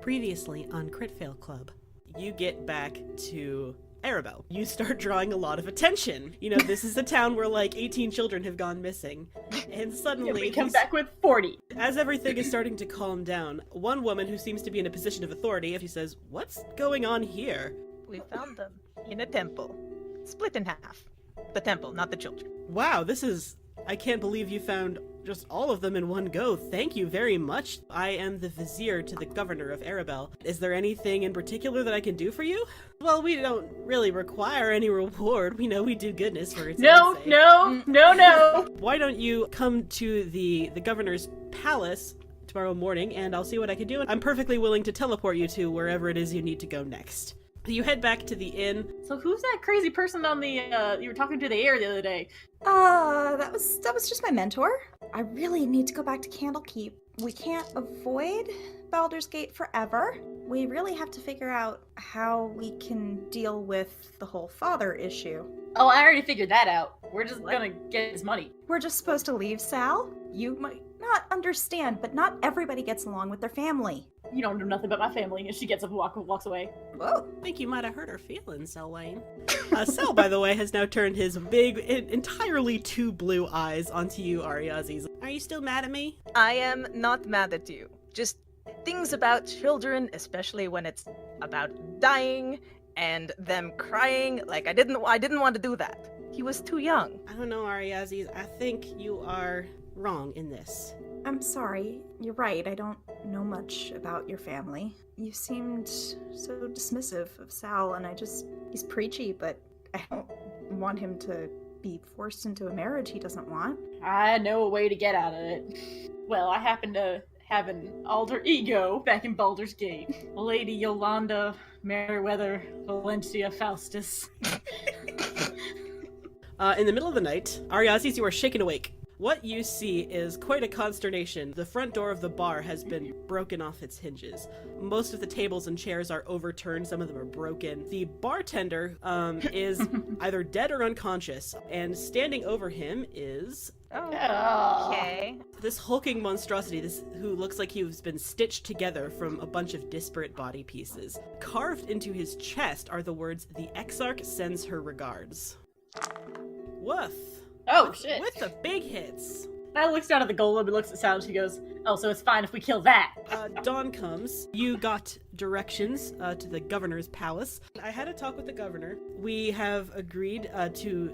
Previously on Crit Fail Club, you get back to Arabelle. You start drawing a lot of attention. You know, this is a town where like 18 children have gone missing. And suddenly we come back with 40. As everything is starting to calm down, one woman who seems to be in a position of authority, she says, "What's going on here?" We found them in a temple, split in half. The temple, not the children. Wow, I can't believe you found just all of them in one go. Thank you very much. I am the vizier to the governor of Arabelle. Is there anything in particular that I can do for you? Well, we don't really require any reward. We know we do goodness for its own sake. No. Why don't you come to the governor's palace tomorrow morning, and I'll see what I can do. I'm perfectly willing to teleport you to wherever it is you need to go next. You head back to the inn. So who's that crazy person on the, you were talking to the air the other day? That was just my mentor. I really need to go back to Candlekeep. We can't avoid Baldur's Gate forever. We really have to figure out how we can deal with the whole father issue. Oh, I already figured that out. We're just gonna get his money. We're just supposed to leave Sal? You might not understand, but not everybody gets along with their family. You don't know nothing about my family, and she gets up and walks away. Whoa. I think you might have hurt her feelings, Selwyn. Sal, by the way, has now turned his big, entirely two blue eyes onto you, Ariazis. Are you still mad at me? I am not mad at you. Just things about children, especially when it's about dying and them crying. Like, I didn't want to do that. He was too young. I don't know, Ariazis. I think you are wrong in this. I'm sorry. You're right. I don't know much about your family. You seemed so dismissive of Sal, and he's preachy, but I don't want him to be forced into a marriage he doesn't want. I know a way to get out of it. Well, I happen to have an alter ego back in Baldur's Gate. Lady Yolanda Meriwether Valencia Faustus. In the middle of the night, Ariazis, you are shaken awake. What you see is quite a consternation. The front door of the bar has been broken off its hinges. Most of the tables and chairs are overturned, some of them are broken. The bartender is either dead or unconscious, and standing over him is... Okay. This hulking monstrosity, who looks like he's been stitched together from a bunch of disparate body pieces. Carved into his chest are the words, "The Exarch sends her regards." Woof. Oh, shit. With the big hits. I looks down at the golem and looks at Sal and she goes, "Oh, so it's fine if we kill that." Dawn comes. You got directions to the governor's palace. I had a talk with the governor. We have agreed to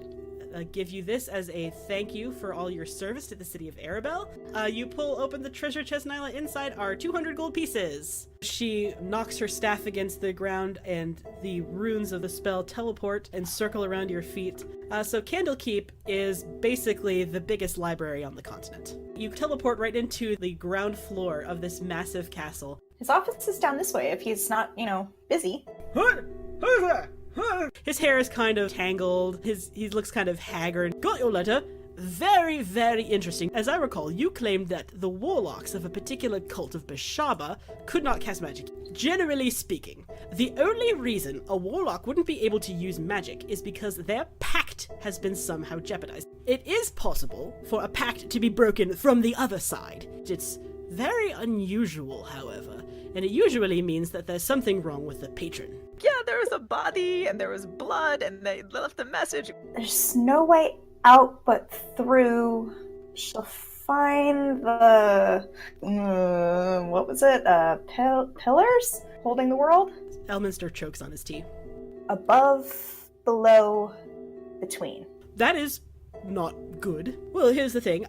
give you this as a thank you for all your service to the city of Arabelle. You pull open the treasure chest, Nyla. Inside are 200 gold pieces. She knocks her staff against the ground, and the runes of the spell teleport and circle around your feet. So Candlekeep is basically the biggest library on the continent. You teleport right into the ground floor of this massive castle. His office is down this way if he's not, busy. His hair is kind of tangled. He looks kind of haggard. Got your letter. Very, very interesting. As I recall, you claimed that the warlocks of a particular cult of Bashaba could not cast magic. Generally speaking, the only reason a warlock wouldn't be able to use magic is because their pact has been somehow jeopardized. It is possible for a pact to be broken from the other side. It's very unusual, however, and it usually means that there's something wrong with the patron. Yeah, there was a body, and there was blood, and they left a message. There's no way out but through. She'll find the... what was it? Pillars? Holding the world? Elminster chokes on his tea. Above, below, between. That is not good. Well, here's the thing.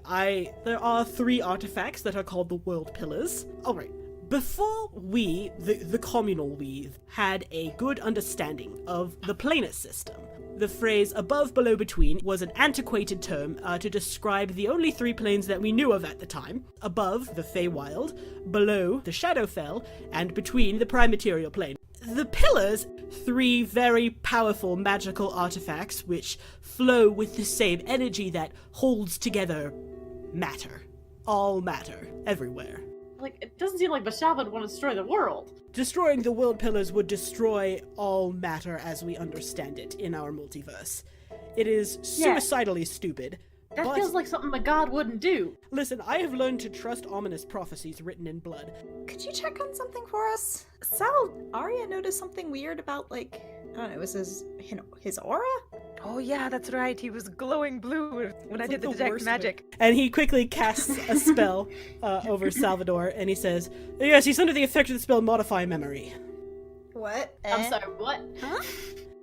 There are 3 artifacts that are called the World Pillars. Alright. Before we, the communal we, had a good understanding of the planet system, the phrase above, below, between was an antiquated term to describe the only 3 planes that we knew of at the time. Above, the Feywild, below, the Shadowfell, and between, the Prime Material Plane. The pillars, 3 very powerful magical artifacts which flow with the same energy that holds together matter. All matter, everywhere. Like, it doesn't seem like Bashab would want to destroy the world. Destroying the world pillars would destroy all matter as we understand it in our multiverse. It is suicidally stupid, That But- feels like something a god wouldn't do. Listen, I have learned to trust ominous prophecies written in blood. Could you check on something for us? Sal, Arya noticed something weird about, like, I don't know, was his aura? Oh yeah, that's right. He was glowing blue when I It's did the like detect worst magic. way. And he quickly casts a spell over Salvador, and he says, "Yes, he's under the effect of the spell Modify Memory." What? I'm sorry, what? Huh?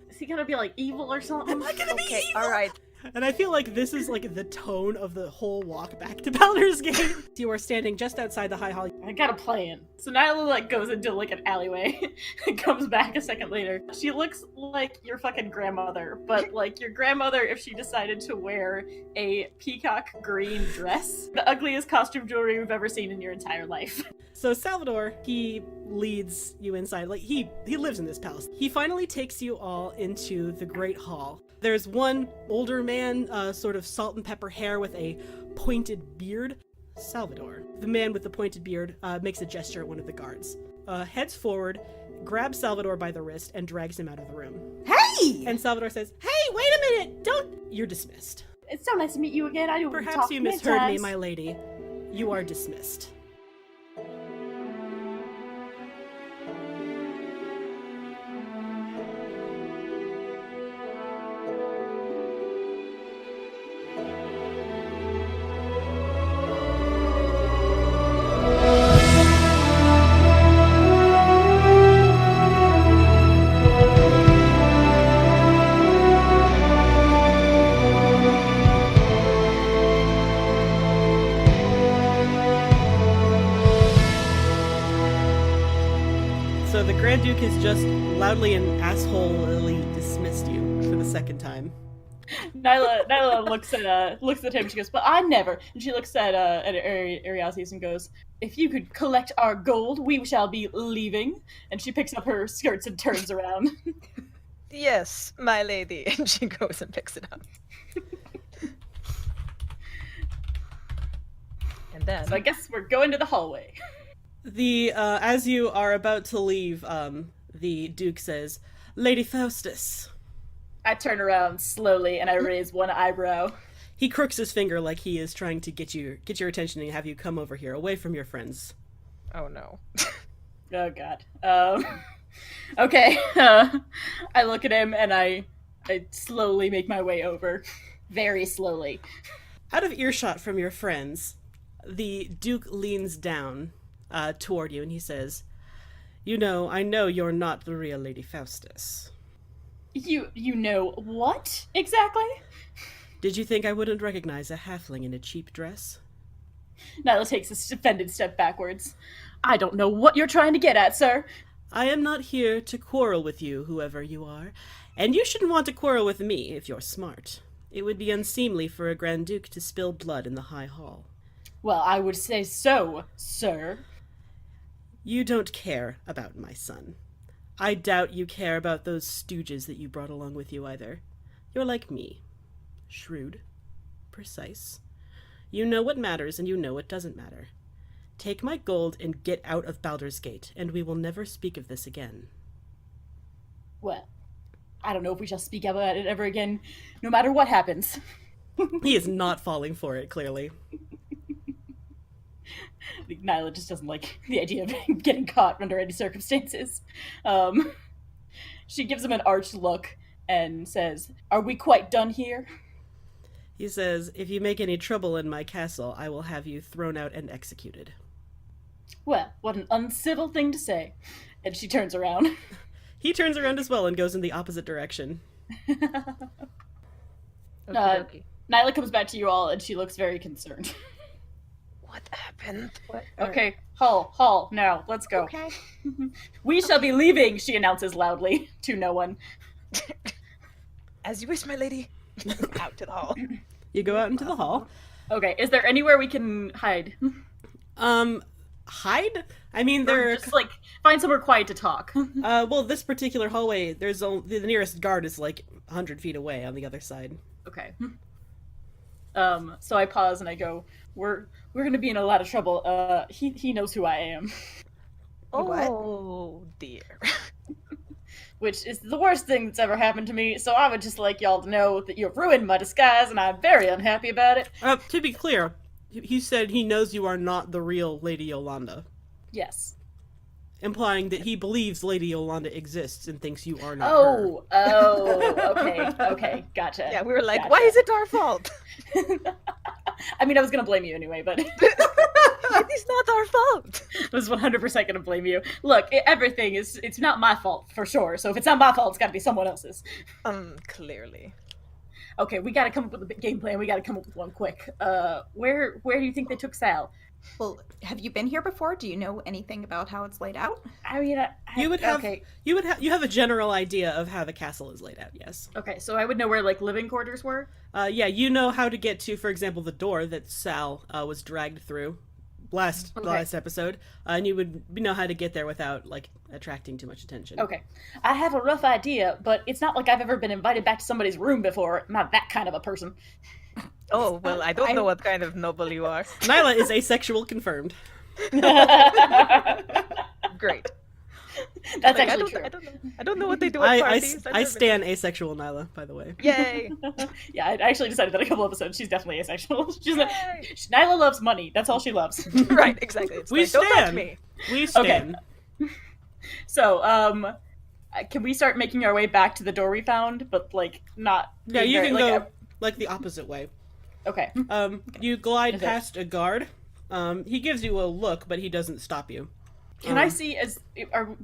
Is he gonna be like evil or something? Am I gonna be Okay, evil? all right. And I feel like this is like the tone of the whole walk back to Baldur's Gate. You are standing just outside the High Hall. I got a plan. So Nyla like goes into like an alleyway and comes back a second later. She looks like your fucking grandmother, but like your grandmother if she decided to wear a peacock green dress. The ugliest costume jewelry you've ever seen in your entire life. So Salvador, he leads you inside. Like he lives in this palace. He finally takes you all into the Great Hall. There's one older man, sort of salt and pepper hair with a pointed beard. Salvador. The man with the pointed beard makes a gesture at one of the guards. Heads forward, grabs Salvador by the wrist, and drags him out of the room. Hey! And Salvador says, "Hey, wait a minute! Don't..." You're dismissed. It's so nice to meet you again. I do Perhaps you misheard me, my lady. You are dismissed. So the Grand Duke has just loudly and assholily dismissed you for the second time. Nyla looks at him. She goes, "But I never." And she looks at Ariasis and goes, "If you could collect our gold, we shall be leaving." And she picks up her skirts and turns around. Yes, my lady. And she goes and picks it up. And then So I guess we're going to the hallway. The as you are about to leave, the Duke says, "Lady Faustus." I turn around slowly and I raise one eyebrow. He crooks his finger like he is trying to get your attention and have you come over here, away from your friends. oh no. Oh god. Okay. I look at him and I slowly make my way over. Very slowly. Out of earshot from your friends, the Duke leans down toward you and he says, "You know, I know you're not the real Lady Faustus. You know what exactly?" Did you think I wouldn't recognize a halfling in a cheap dress?" Nyla takes a offended step backwards. "I don't know what you're trying to get at, sir." I am not here to quarrel with you, whoever you are, and you shouldn't want to quarrel with me if you're smart. It would be unseemly for a Grand Duke to spill blood in the High Hall. Well, I would say so, sir. You don't care about my son. I doubt you care about those stooges that you brought along with you either. You're like me. Shrewd. Precise. You know what matters and you know what doesn't matter. Take my gold and get out of Baldur's Gate, and we will never speak of this again. Well, I don't know if we shall speak about it ever again, no matter what happens. He is not falling for it, clearly. Nyla just doesn't like the idea of getting caught under any circumstances. She gives him an arched look and says, "Are we quite done here?" He says, "If you make any trouble in my castle, I will have you thrown out and executed." Well, what an uncivil thing to say. And she turns around. He turns around as well and goes in the opposite direction. Okay. Nyla comes back to you all and she looks very concerned. What happened? Okay, Hall, now, let's go. Okay. We shall be leaving, she announces loudly to no one. As you wish, my lady. Out to the hall. You go out into the hall. Okay, is there anywhere we can hide? Hide? I mean, Or there. just, like, find somewhere quiet to talk. Well, this particular hallway, there's the nearest guard is like 100 feet away on the other side. Okay. So I pause and I go, we're gonna be in a lot of trouble. He knows who I am. Oh dear. which is the worst thing that's ever happened to me. So I would just like y'all to know that you've ruined my disguise, and I'm very unhappy about it. To be clear, he said he knows you are not the real Lady Yolanda, Yes. implying that he believes Lady Yolanda exists and thinks you are not her. Okay, gotcha. Yeah, we were like, Gotcha. why is it our fault? I mean, I was gonna blame you anyway, but It's not our fault. I was 100% gonna blame you. Look, everything it's not my fault, for sure. So if it's not my fault, it's gotta be someone else's. Clearly. Okay, we gotta come up with a game plan. We gotta come up with one quick. Where do you think they took Sal? Well, have you been here before? Do you know anything about how it's laid out? I mean, You have a general idea of how the castle is laid out, yes. Okay, so I would know where, like, living quarters were? Yeah, you know how to get to, for example, the door that Sal was dragged through last episode, and you would know how to get there without, like, attracting too much attention. Okay. I have a rough idea, but it's not like I've ever been invited back to somebody's room before. I'm not that kind of a person. Oh, well, I don't know what kind of noble you are. Nyla is asexual confirmed. Great. That's Like, actually true. I don't know what they do at parties. I stan asexual Nyla, by the way. Yay. Yeah, I actually decided that a couple episodes she's definitely asexual. Yay. Nyla loves money. That's all she loves. Right, exactly. It's We like, don't touch stan. me. We stan. So, can we start making our way back to the door we found, but like not? Yeah, being you very- can like, go like the opposite way. Okay. You glide Okay. past a guard. He gives you a look, but he doesn't stop you. Can I see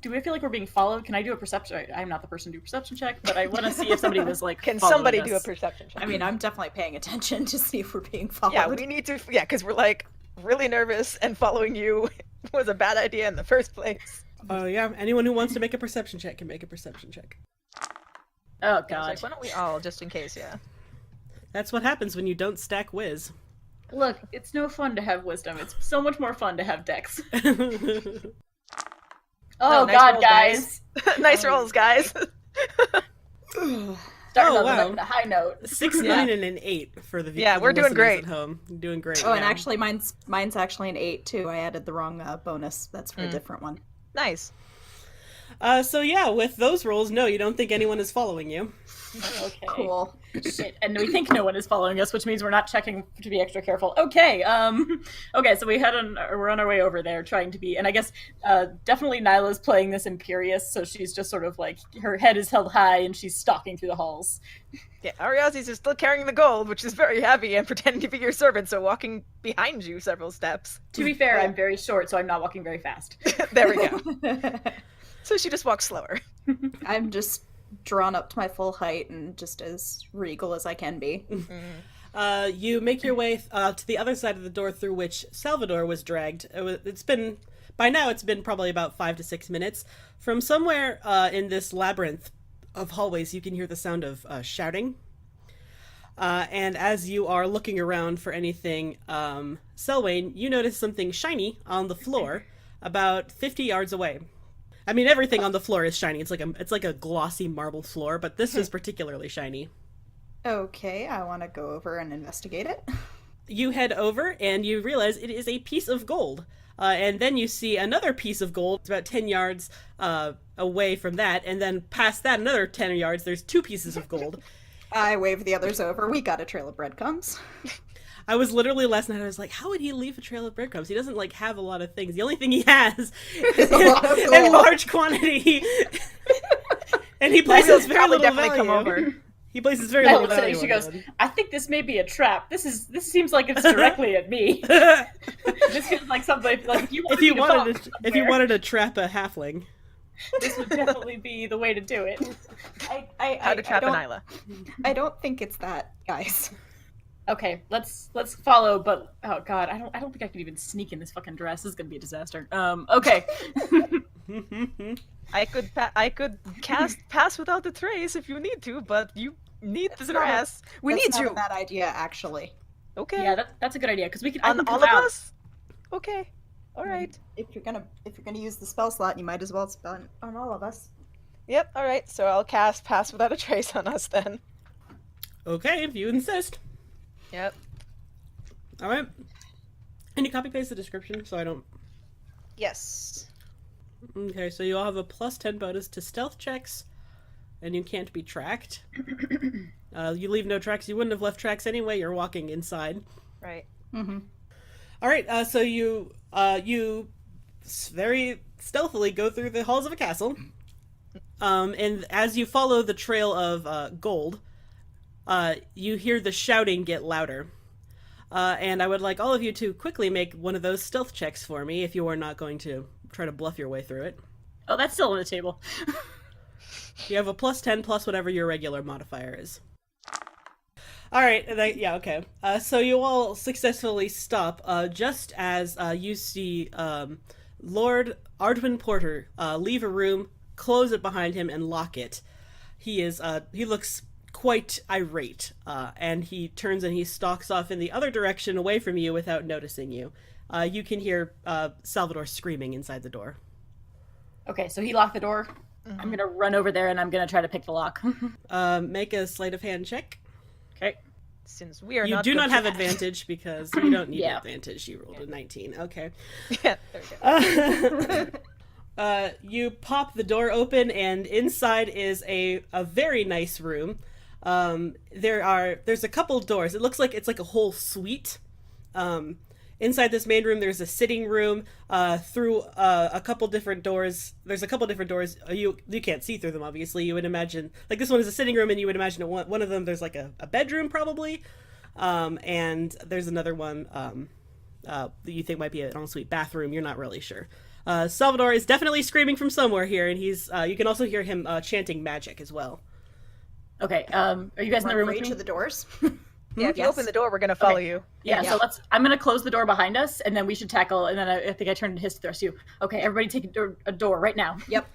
do we feel like we're being followed? Can I do a perception? I'm not the person to do a perception check, but I want to see if somebody was like. Can following somebody us. do a perception check? I mean, I'm definitely paying attention to see if we're being followed. Yeah, we need to. Yeah, because we're like really nervous, and following you was a bad idea in the first place. Yeah, anyone who wants to make a perception check can make a perception check. Oh I was god. like, why don't we all, just in case? Yeah. That's what happens when you don't stack whiz. Look, it's no fun to have wisdom. It's so much more fun to have dex. Oh, Oh nice god, rolls, guys. Nice rolls, guys. Starting Oh, on wow. the high note. 6, 9, and an 8 for the Yeah, for the we're doing listeners great. At home. You're doing great. Oh, and yeah. actually, mine's actually an 8 too. I added the wrong bonus. That's for a different one. Nice. So yeah, with those rolls, no, you don't think anyone is following you. Okay. Cool. Shit. And we think no one is following us, which means we're not checking to be extra careful. Okay. Okay. So we're on our way over there, trying to be, and I guess definitely Nyla's playing this imperious, so she's just sort of like her head is held high and she's stalking through the halls. Yeah, Ariazis is still carrying the gold, which is very heavy, and pretending to be your servant, so walking behind you several steps. To be fair, I'm very short, so I'm not walking very fast. There we go. So she just walks slower. I'm just drawn up to my full height and just as regal as I can be. You make your way to the other side of the door through which Salvador was dragged. It's been probably about 5 to 6 minutes. From somewhere in this labyrinth of hallways, you can hear the sound of shouting. And as you are looking around for anything, Selwyn, you notice something shiny on the floor about 50 yards away. I mean, everything on the floor is shiny. It's like a glossy marble floor, but this is particularly shiny. Okay, I want to go over and investigate it. You head over and you realize it is a piece of gold. And then you see another piece of gold. It's about 10 yards away from that. And then past that, another 10 yards, there's 2 pieces of gold. I wave the others over. We got a trail of breadcrumbs. I was literally last night, I was like, how would he leave a trail of breadcrumbs? He doesn't, like, have a lot of things. The only thing he has is a lot of in gold. large quantity. And he places very probably little definitely value. come over. He places very Nyla little looks at it value. and she on goes, it. I think this may be a trap. This seems like it's directly at me. This feels like something like if you wanted to trap a halfling. this would definitely be the way to do it. How to trap an Isla. I don't think it's that, guys. Okay, let's follow. But oh god, I don't think I can even sneak in this fucking dress. This is gonna be a disaster. Okay. I could cast pass without a trace if you need to, but you need the dress. We That's need not you. a bad idea, actually. Okay. Yeah, that's a good idea because we can. I On can all come of out. us. Okay. All right. If you're gonna use the spell slot, you might as well spell it on all of us. Yep. All right. So I'll cast pass without a trace on us then. Okay, if you insist. Yep. All right. Can you copy paste the description so I don't? Yes. Okay, so you all have a +10 bonus to stealth checks, and you can't be tracked. You leave no tracks. You wouldn't have left tracks anyway. You're walking inside. Right. Mm-hmm. All right, so you very stealthily go through the halls of a castle, and as you follow the trail of gold, you hear the shouting get louder. And I would like all of you to quickly make one of those stealth checks for me if you are not going to try to bluff your way through it. Oh, that's still on the table. You have a +10 plus whatever your regular modifier is. Alright, yeah, okay. So you all successfully stop just as you see Lord Ardwin Porter leave a room, close it behind him, and lock it. He looks quite irate, and he turns and he stalks off in the other direction away from you without noticing you. You can hear Salvador screaming inside the door. Okay, so he locked the door. I'm gonna run over there and I'm gonna try to pick the lock. Make a sleight of hand check. Okay. Since we are You not do good not for have that. advantage because you don't need Yeah. advantage. You rolled a 19. Okay. Yeah, there we go. You pop the door open, and inside is a very nice room. There's a couple doors. It looks like it's like a whole suite. Inside this main room, there's a sitting room. Through a couple different doors. There's a couple different doors. You can't see through them, obviously. You would imagine, like, this one is a sitting room, and you would imagine one of them there's like a bedroom probably, and there's another one that you think might be an ensuite bathroom. You're not really sure. Salvador is definitely screaming from somewhere here, and he's you can also hear him chanting magic as well. Okay, are you guys in the room with each me? of the doors. Yeah, if you Yes. open the door, we're gonna follow Okay. you. Yeah, Yeah. so I'm gonna close the door behind us, and then we should tackle, and then I think I turned to hiss to thrust you. Okay, everybody take a door right now. Yep.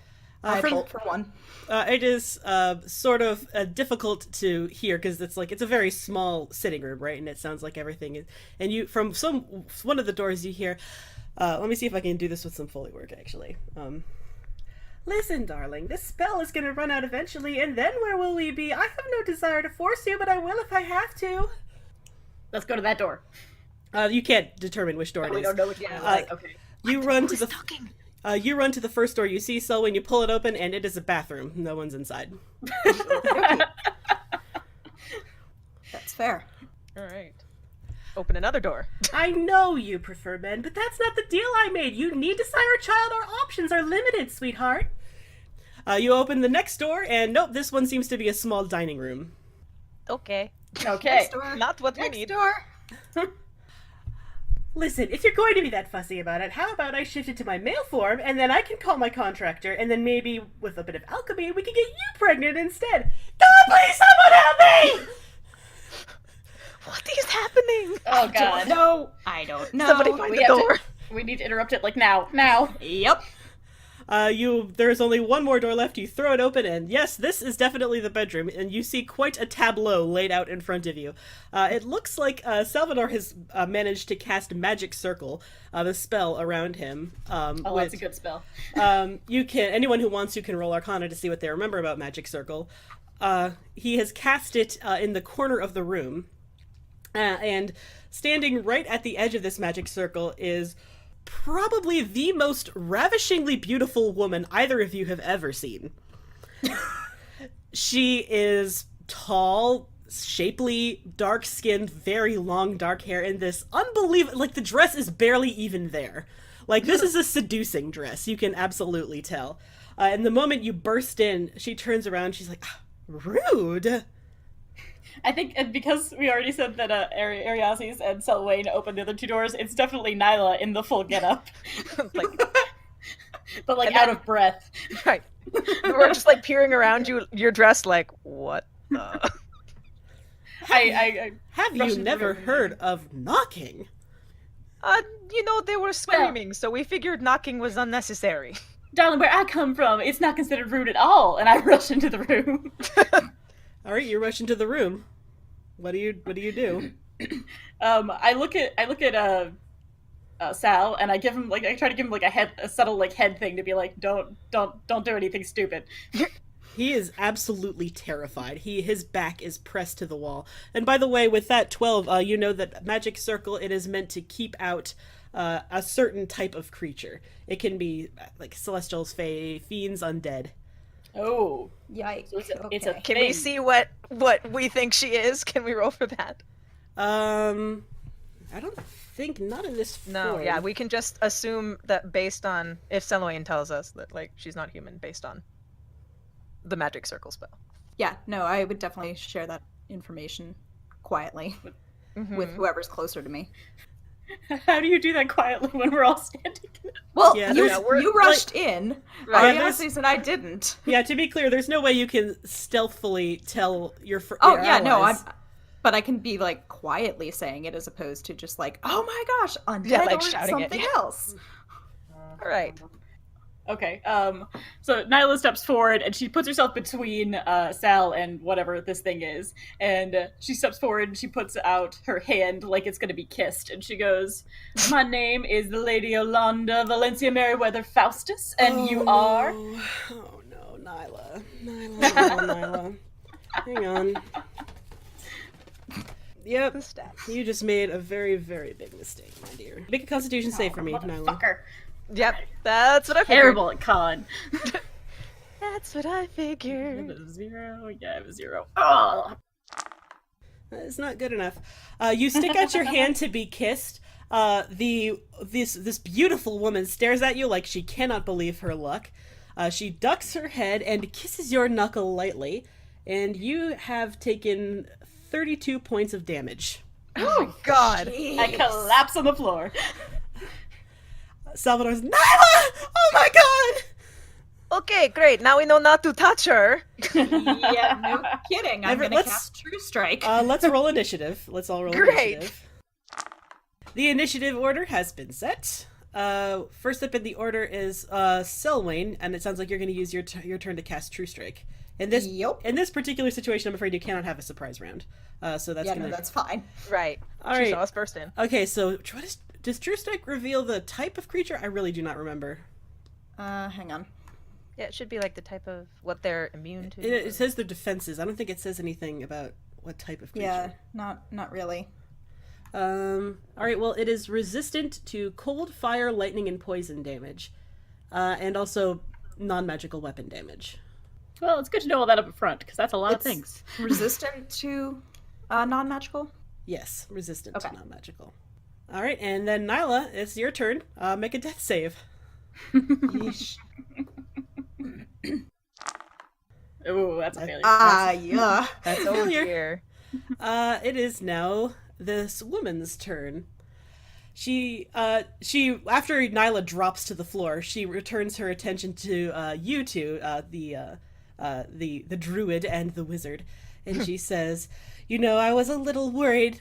I from- bolt for one. It is sort of difficult to hear because it's a very small sitting room, right? And it sounds like everything is. And you from one of the doors you hear. Let me see if I can do this with some Foley work, actually. Listen, darling, this spell is going to run out eventually, and then where will we be? I have no desire to force you, but I will if I have to. Let's go to that door. You can't determine which door it We is. don't know which one. Like, okay. You run to the first door you see, Selwyn. You pull it open, and it is a bathroom. No one's inside. That's fair. All right. Open another door. I know you prefer men, but that's not the deal I made. You need to sire a child. Our options are limited, sweetheart. You open the next door, and nope, this one seems to be a small dining room. Okay. Okay. Next door. Not what we Next need. door. Listen, if you're going to be that fussy about it, how about I shift it to my male form, and then I can call my contractor, and then maybe, with a bit of alchemy, we can get you pregnant instead. God, please, someone help me! What is happening? Oh god. No, I don't know. Somebody find we the have to- door. We need to interrupt it like now. Now. Yep. There's only one more door left. You throw it open, and yes, this is definitely the bedroom, and you see quite a tableau laid out in front of you. It looks like Salvador has managed to cast Magic Circle, the spell around him. Oh, that's a good spell. Anyone who wants to can roll Arcana to see what they remember about Magic Circle. He has cast it in the corner of the room, and standing right at the edge of this magic circle is probably the most ravishingly beautiful woman either of you have ever seen. She is tall, shapely, dark-skinned, very long dark hair, and this unbelievable, like, the dress is barely even there. Like, this is a seducing dress, you can absolutely tell. And the moment you burst in, she turns around, she's like, rude. I think because we already said that Ariazis and Selwyn opened the other two doors, it's definitely Nyla in the full getup. Like, But like And out that- of breath. right. We're just like peering around you. You're dressed like what? The... I Have Rush you into never the room. heard of knocking? They were screaming, so we figured knocking was unnecessary. darling, where I come from, it's not considered rude at all, and I rush into the room. All right, you rush into the room. What do you do? I look at Sal, and I give him I try to give him a subtle head thing to be like, don't do anything stupid. He is absolutely terrified. His back is pressed to the wall. And by the way, with that 12, you know that Magic Circle, it is meant to keep out a certain type of creature. It can be like celestials, fae, fiends, undead. Oh. Yikes. So it's a Okay. Can we thing. see what we think she is? Can we roll for that? I don't think, not in this No, form. yeah, we can just assume that based on if Selwyn tells us that like she's not human based on the magic circle spell. Yeah, no, I would definitely share that information quietly Mm-hmm. with whoever's closer to me. How do you do that quietly when we're all standing? Well, Yeah, you, there's- you rushed in. Right. Yeah, Ariasis and I didn't. Yeah, to be clear, there's no way you can stealthily tell your Oh your yeah, no, allies. but I can be like quietly saying it as opposed to just like, oh my gosh, undead Yeah, like or shouting it, something yeah. else. All right. Okay, so Nyla steps forward and she puts herself between Sal and whatever this thing is, and she steps forward and she puts out her hand like it's gonna be kissed, and she goes, "My name is the Lady Yolanda Valencia Merriweather Faustus, and you are." No. Oh no, Nyla. Hang on. Yep, The stats. you just made a very, very big mistake, my dear. Make a Constitution save for me, Nyla. Motherfucker. Yep, that's what I figured. Terrible at con. That's what I figured. It was 0. Yeah, it was 0. Oh. It's not good enough. You stick out your hand to be kissed. This beautiful woman stares at you like she cannot believe her luck. She ducks her head and kisses your knuckle lightly, and you have taken 32 points of damage. Oh God. I collapse on the floor. Salvador's Nyla! Oh my god! Okay, great. Now we know not to touch her. Yeah, no kidding. I'm gonna let's- cast True Strike. Let's roll initiative. Let's all roll Great. initiative. The initiative order has been set. First up in the order is Selwyn, and it sounds like you're going to use your turn to cast True Strike. In this particular situation, I'm afraid you cannot have a surprise round. So that's yeah, gonna. no, that's fine. Right. All She right. saw us first in. Okay, so does True Strike reveal the type of creature? I really do not remember. Hang on. Yeah, it should be like the type of what they're immune to. It says their defenses. I don't think it says anything about what type of creature. Yeah, not really. All right. Well, it is resistant to cold, fire, lightning, and poison damage, and also non-magical weapon damage. Well, it's good to know all that up front, because that's a lot of It's things. resistant to non-magical. Yes, resistant Okay. to non-magical. All right, and then Nyla, it's your turn. Make a death save. Yeesh. Ooh, that's a failure. Yeah. That's a Oh failure. dear. It is now this woman's turn. She after Nyla drops to the floor, she returns her attention to you two, the druid and the wizard, and she says, "You know, I was a little worried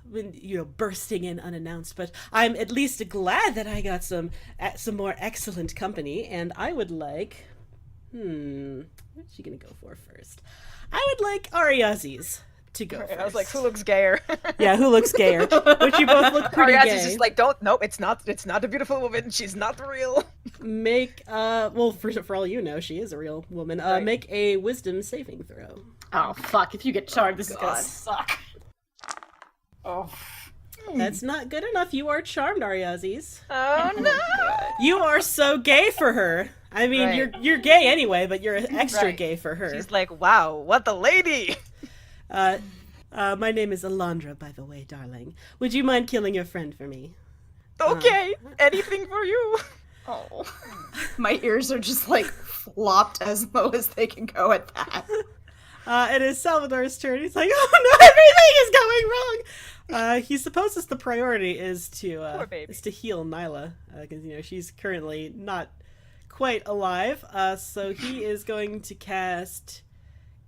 when bursting in unannounced, but I'm at least glad that I got some more excellent company, and I would like, what's she gonna go for first? I would like Ariazis to go first. I was like, who looks gayer? Yeah, who looks gayer? Which you both look pretty Arias gay. is just like, nope, it's not a beautiful woman. She's not real. Make well, for all you know, she is a real woman. Right. Make a wisdom saving throw. Oh, fuck. If you get charmed, this is gonna God. suck. Oh. That's not good enough. You are charmed, Ariazis. Oh no. You are so gay for her. I mean, Right. you're gay anyway, but you're extra Right. gay for her. She's like, wow, what the lady. My name is Alondra, by the way, darling. Would you mind killing your friend for me? Okay, anything for you. Oh. My ears are just like flopped as low as they can go at that. It is Salvador's turn. He's like, oh no, everything is going wrong. He supposes the priority is Poor baby. to heal Nyla, because she's currently not quite alive. So he is going to cast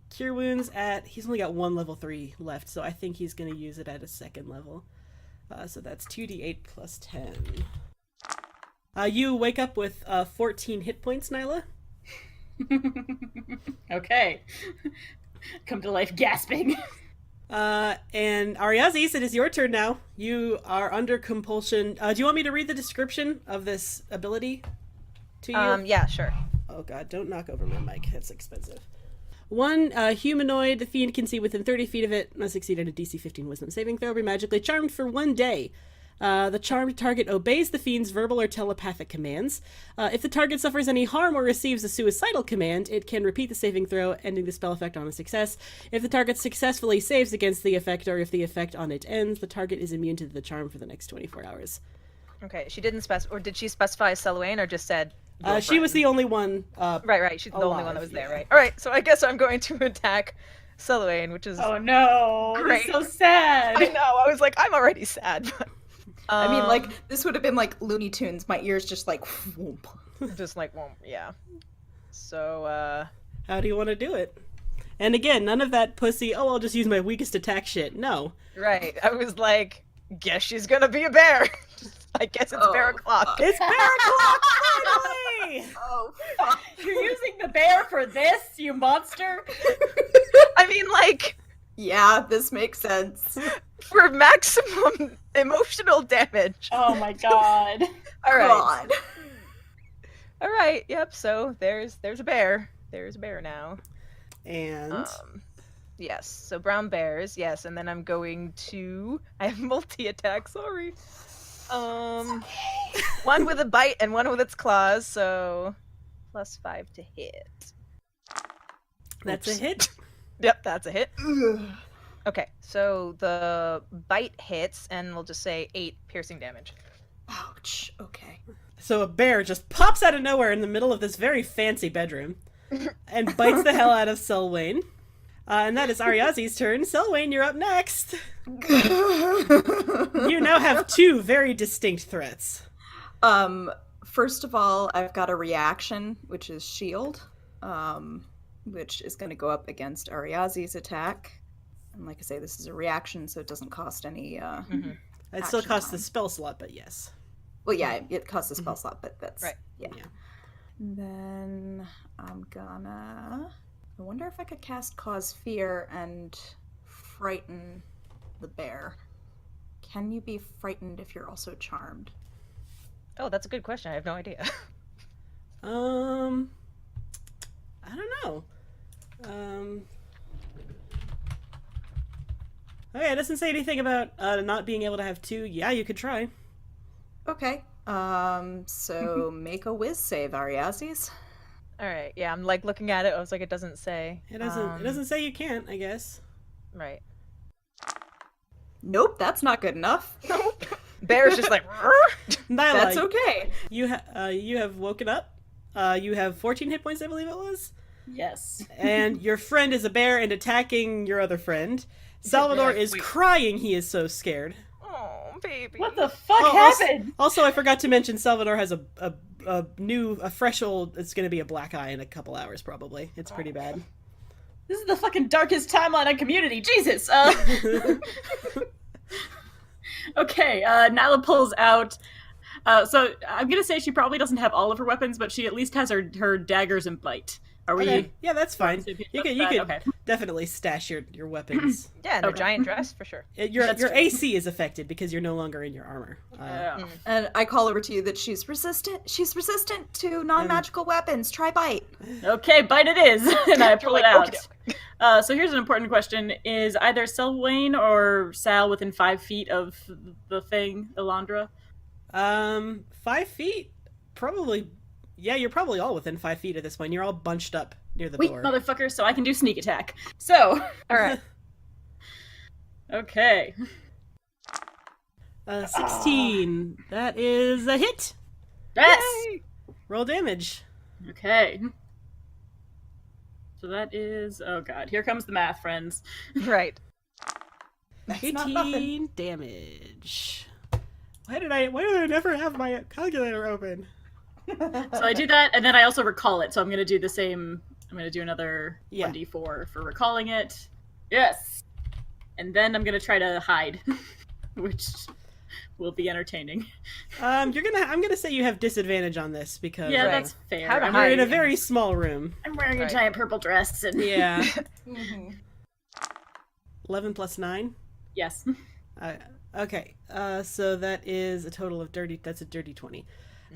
Cure Wounds he's only got one level 3 left, so I think he's going to use it at a second level. So that's 2d8 plus 10. You wake up with 14 hit points, Nyla. Okay. Come to life gasping. And Ariazis, it is your turn now. You are under compulsion. Do you want me to read the description of this ability to you? Yeah, sure. Oh god, don't knock over my mic. That's expensive. One humanoid fiend can see within 30 feet of it. Must succeed at a DC 15 Wisdom saving throw. Be magically charmed for 1 day. The charmed target obeys the fiend's verbal or telepathic commands. If the target suffers any harm or receives a suicidal command, it can repeat the saving throw, ending the spell effect on a success. If the target successfully saves against the effect, or if the effect on it ends, the target is immune to the charm for the next 24 hours. Okay, she didn't specify, or did she specify Selwyn, or just said? She was the only one. Right. She's the only one that was there, yeah. right? All right, so I guess I'm going to attack Selwyn, which is. Oh no! Great. It's so sad. I know. I was like, I'm already sad. But, I mean, like, this would have been like Looney Tunes. My ears just like, whoomp. just like, well, yeah. So, How do you want to do it? And again, none of that pussy, oh, I'll just use my weakest attack shit. No. right. I was like, guess she's gonna be a bear. I guess it's bear o'clock. It's bear o'clock, finally! Oh, fuck. You're using the bear for this, you monster? I mean, like, Yeah, this makes sense. for maximum emotional damage. Oh my god. All right. God. All right. Yep. So there's a bear. There's a bear now. And Yes. So brown bears. Yes. And then I'm going to. I have multi-attack. Sorry. One with a bite and one with its claws. So +5 to hit. that's Oops. a hit. Yep. That's a hit. Okay. So the bite hits, and we'll just say 8 piercing damage. Ouch. Okay. So a bear just pops out of nowhere in the middle of this very fancy bedroom and bites the hell out of Selwyn. And that is Ariazi's turn. Selwyn, you're up next. You now have 2 very distinct threats. First of all, I've got a reaction, which is shield, which is going to go up against Ariazi's attack. And like I say, this is a reaction, so it doesn't cost any. It still Action costs the time. spell slot, but yes. Well, yeah, it costs a spell slot, but that's Right. Yeah. Yeah. Then I'm gonna. I wonder if I could cast Cause Fear and frighten the bear. Can you be frightened if you're also charmed? Oh, that's a good question. I have no idea. I don't know. Okay, it doesn't say anything about not being able to have 2. Yeah, you could try. Okay. So make a whiz save, Ariazis. All right. Yeah, I'm like looking at it. I was like, it doesn't say. It doesn't say you can't, I guess. Right. Nope, that's not good enough. Bear's just like. Nyla, That's okay. you have woken up. You have 14 hit points, I believe it was. Yes. And your friend is a bear and attacking your other friend. Salvador is crying. He is so scared. Oh, baby. What the fuck Oh, happened? Also, I forgot to mention Salvador has a fresh old. It's going to be a black eye in a couple hours, probably. It's pretty bad. This is the fucking darkest timeline on Community. Jesus. Okay. Nyla pulls out. So I'm gonna say she probably doesn't have all of her weapons, but she at least has her daggers and bite. Are we? Okay. Yeah, that's fine. You can Okay. definitely stash your weapons. Yeah, and a Okay. giant dress for sure. Your That's true. AC is affected because you're no longer in your armor. Yeah. And I call over to you that she's resistant. She's resistant to non-magical weapons. Try bite. Okay, bite it is, and I pull You're it like, out. So here's an important question: is either Selwyn or Sal within 5 feet of the thing, Elandra? 5 feet, probably. Yeah, you're probably all within 5 feet at this point. You're all bunched up near the Wait, door. motherfucker! So I can do sneak attack. So, all right. Okay. 16. That is a hit. Yes. Roll damage. Okay. So that is. Oh god, here comes the math, friends. Right. That's 18 not nothing. damage. Why did I never have my calculator open? So I do that, and then I also recall it. So I'm gonna do the same. I'm gonna do another Yeah. 1d4 for recalling it. Yes. And then I'm gonna try to hide, which will be entertaining. I'm gonna say you have disadvantage on this because Yeah, Right. that's fair. How to I'm we're in a wearing, very small room. I'm wearing Right. a giant purple dress, and Yeah. Mm-hmm. 11 plus 9. yes. Okay. So that is a total of that's a dirty 20.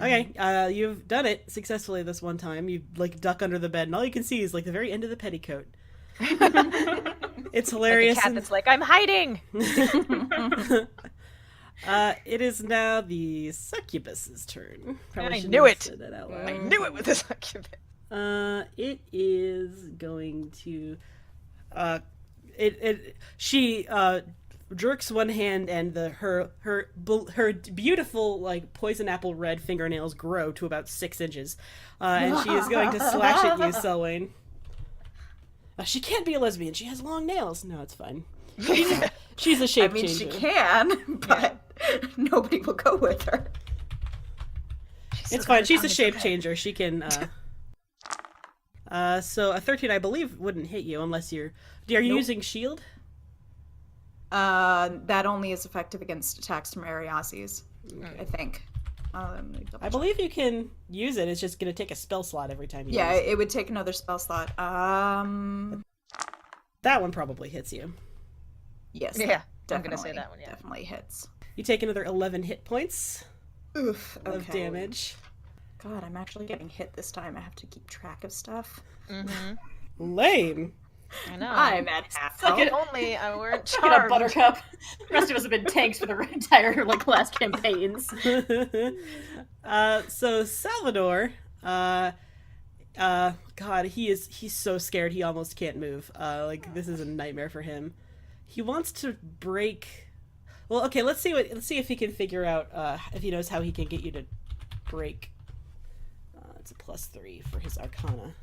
Okay, you've done it successfully this one time. You like duck under the bed, and all you can see is like the very end of the petticoat. It's hilarious. Like a cat that's like, I'm hiding. It is now the succubus's turn. Probably I shouldn't knew have it. said that out I loud. knew it with this succubus. It is going to, she jerks one hand and her beautiful like poison apple red fingernails grow to about 6 inches, and she is going to slash at you, Selwyn. She can't be a lesbian. She has long nails. No, it's fine. She's a shape I mean, changer. she can, but nobody will go with her. It's fine. She's a shape changer. She can. So a 13, I believe, wouldn't hit you unless you're. Are you using shield? That only is effective against attacks from Ariazis, I think. Let me double I check. believe you can use it. It's just gonna take a spell slot every time you Yeah, use it. it would take another spell slot. That one probably hits you. Yes. Yeah, definitely, I'm gonna say that one, yeah. Definitely hits. You take another 11 hit points Oof. of Okay. damage. God, I'm actually getting hit this time. I have to keep track of stuff. Mm-hmm. Lame. I know. I'm at half Suck If it. only I weren't Suck it up, charmed. Buttercup. The rest of us have been tanks for the entire last campaigns. So Salvador, God, he's so scared he almost can't move. Like this is a nightmare for him. He wants to break. Well, okay, let's see if he can figure out if he knows how he can get you to break. It's a +3 for his Arcana.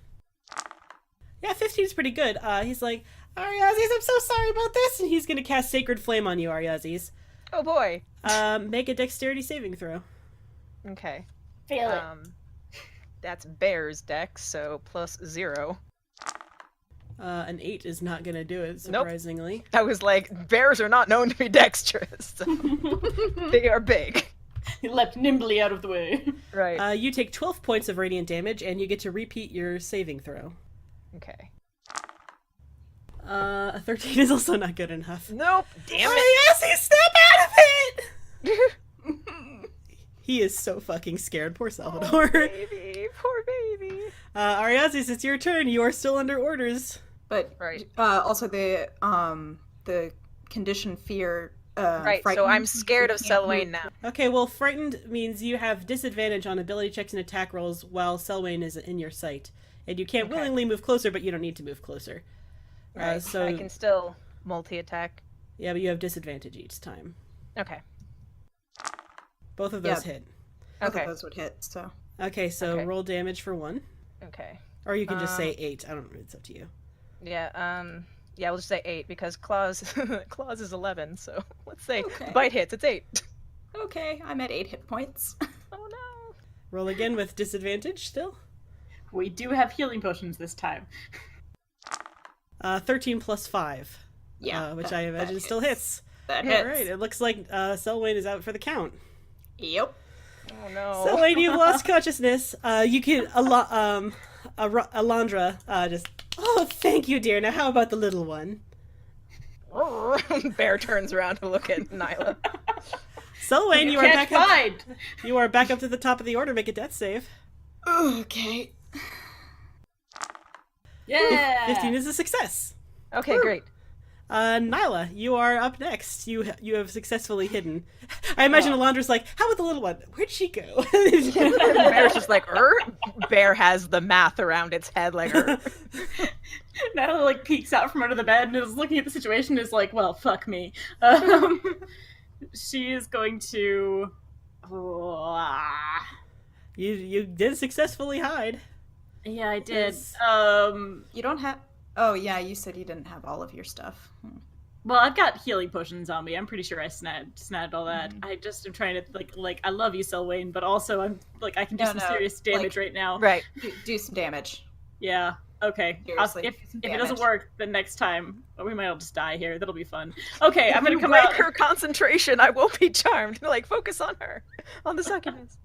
Yeah, 15 is pretty good. He's like, Ariazis, I'm so sorry about this, and he's gonna cast Sacred Flame on you, Ariazis. Oh boy. Make a Dexterity saving throw. Okay. Fail it. That's Bear's dex, so +0. An 8 is not gonna do it, Nope. surprisingly. I was like, bears are not known to be dexterous. So they are big. He leapt nimbly out of the way. Right. You take 12 points of radiant damage, and you get to repeat your saving throw. Okay. A 13 is also not good enough. Nope. Damn it. Ariazis, snap out of it! He is so fucking scared. Poor Salvador. Baby, poor baby. Ariazis, it's your turn. You are still under orders. But Right. Also the condition fear. Right. So frightened. I'm scared of You can't Selwyn move. now. Okay, well, frightened means you have disadvantage on ability checks and attack rolls while Selwyn is in your sight. And you can't Okay. willingly move closer, but you don't need to move closer. Right. So, I can still multi-attack. yeah, but you have disadvantage each time. Okay. Both of those Yeah. hit. Both Okay. of those would hit. So Okay, so Okay. roll damage for 1. Okay. Or you can just say 8. I don't know. It's up to you. Yeah. Yeah. We'll just say 8 because claws claws is 11. So let's say Okay. bite hits. It's 8. okay, I'm at 8 hit points. Oh no. Roll again with disadvantage still. We do have healing potions this time. 13 plus 5. Yeah, Which that- I imagine that still hits. That hits. Alright, it looks like Selwyn is out for the count. Yep. Oh no. Selwyn, you've lost consciousness. You can, Alondra, just, oh, thank you, dear. Now how about the little one? Bear turns around to look at Nyla. Selwyn, you are can't back up. find. You are back up to the top of the order. Make a death save. Okay. Yeah. 15 is a success. Okay, great. Nyla, you are up next. You have successfully hidden. I imagine Alondra's like, how about the little one? Where'd she go? Bear's just like, Bear has the math around its head, like, Natalie like peeks out from under the bed and is looking at the situation and is like, well, fuck me. She is going to You did successfully hide. yeah, I did. Yes. You don't have. Oh yeah, you said you didn't have all of your stuff. Well, I've got healing potions on me. I'm pretty sure I snagged all that. I just am trying to like I love you, Selwyn, but also I'm like I can do No, some no, serious damage like- right now. right. Do some damage. Yeah. Okay. Seriously, If some it doesn't damage. work, then next time we might all just die here. That'll be fun. Okay, I'm gonna You come break out. her concentration, I will be charmed. Like, focus on her, on the succubus.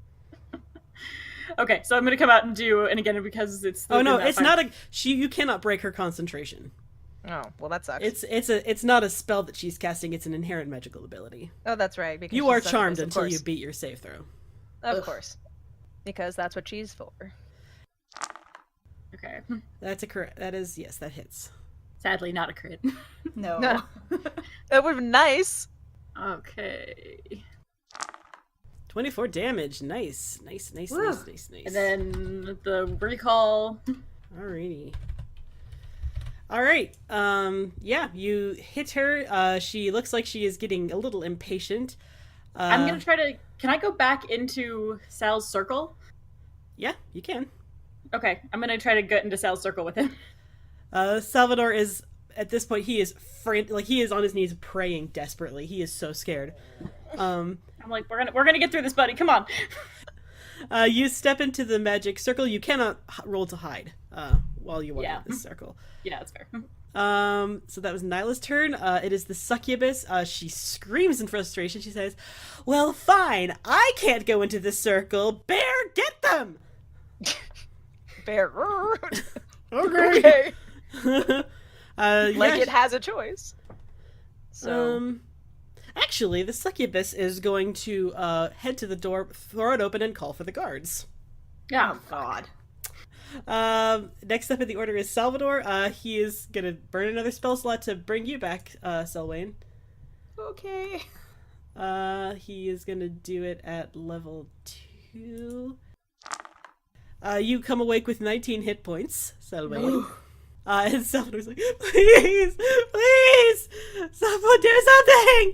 Okay, so I'm gonna come out and do, and again because it's. Oh no, within that it's fire- not a. You cannot break her concentration. Oh, well, that sucks. It's not a spell that she's casting. It's an inherent magical ability. Oh, that's right. Because You she's are succubus, charmed of until course. you beat your save throw. Of Ugh. course, because that's what she's for. Okay. That's a correct. That is yes, that hits. Sadly, not a crit. No. That would be nice. Okay. 24 damage. Nice. Woo. Nice. And then the recall. Alrighty. Alright. Yeah, you hit her. She looks like she is getting a little impatient. I'm gonna try to. Can I go back into Sal's circle? Yeah, you can. Okay, I'm gonna try to get into Sal's circle with him. Salvador is, at this point, he is he is on his knees praying desperately. He is so scared. I'm like, we're gonna get through this, buddy. Come on. You step into the magic circle. You cannot roll to hide while you are in this circle. Yeah, that's fair. So that was Nyla's turn. It is the succubus. She screams in frustration. She says, "Well, fine. I can't go into this circle. Bear, get them!" Bear. Okay. It has a choice. So Actually, the succubus is going to head to the door, throw it open, and call for the guards. Yeah. Oh God. Next up in the order is Salvador. He is gonna burn another spell slot to bring you back, Selwyn. Okay. He is gonna do it at level 2. You come awake with 19 hit points, Selwyn. And Salvador's like, please, someone do something!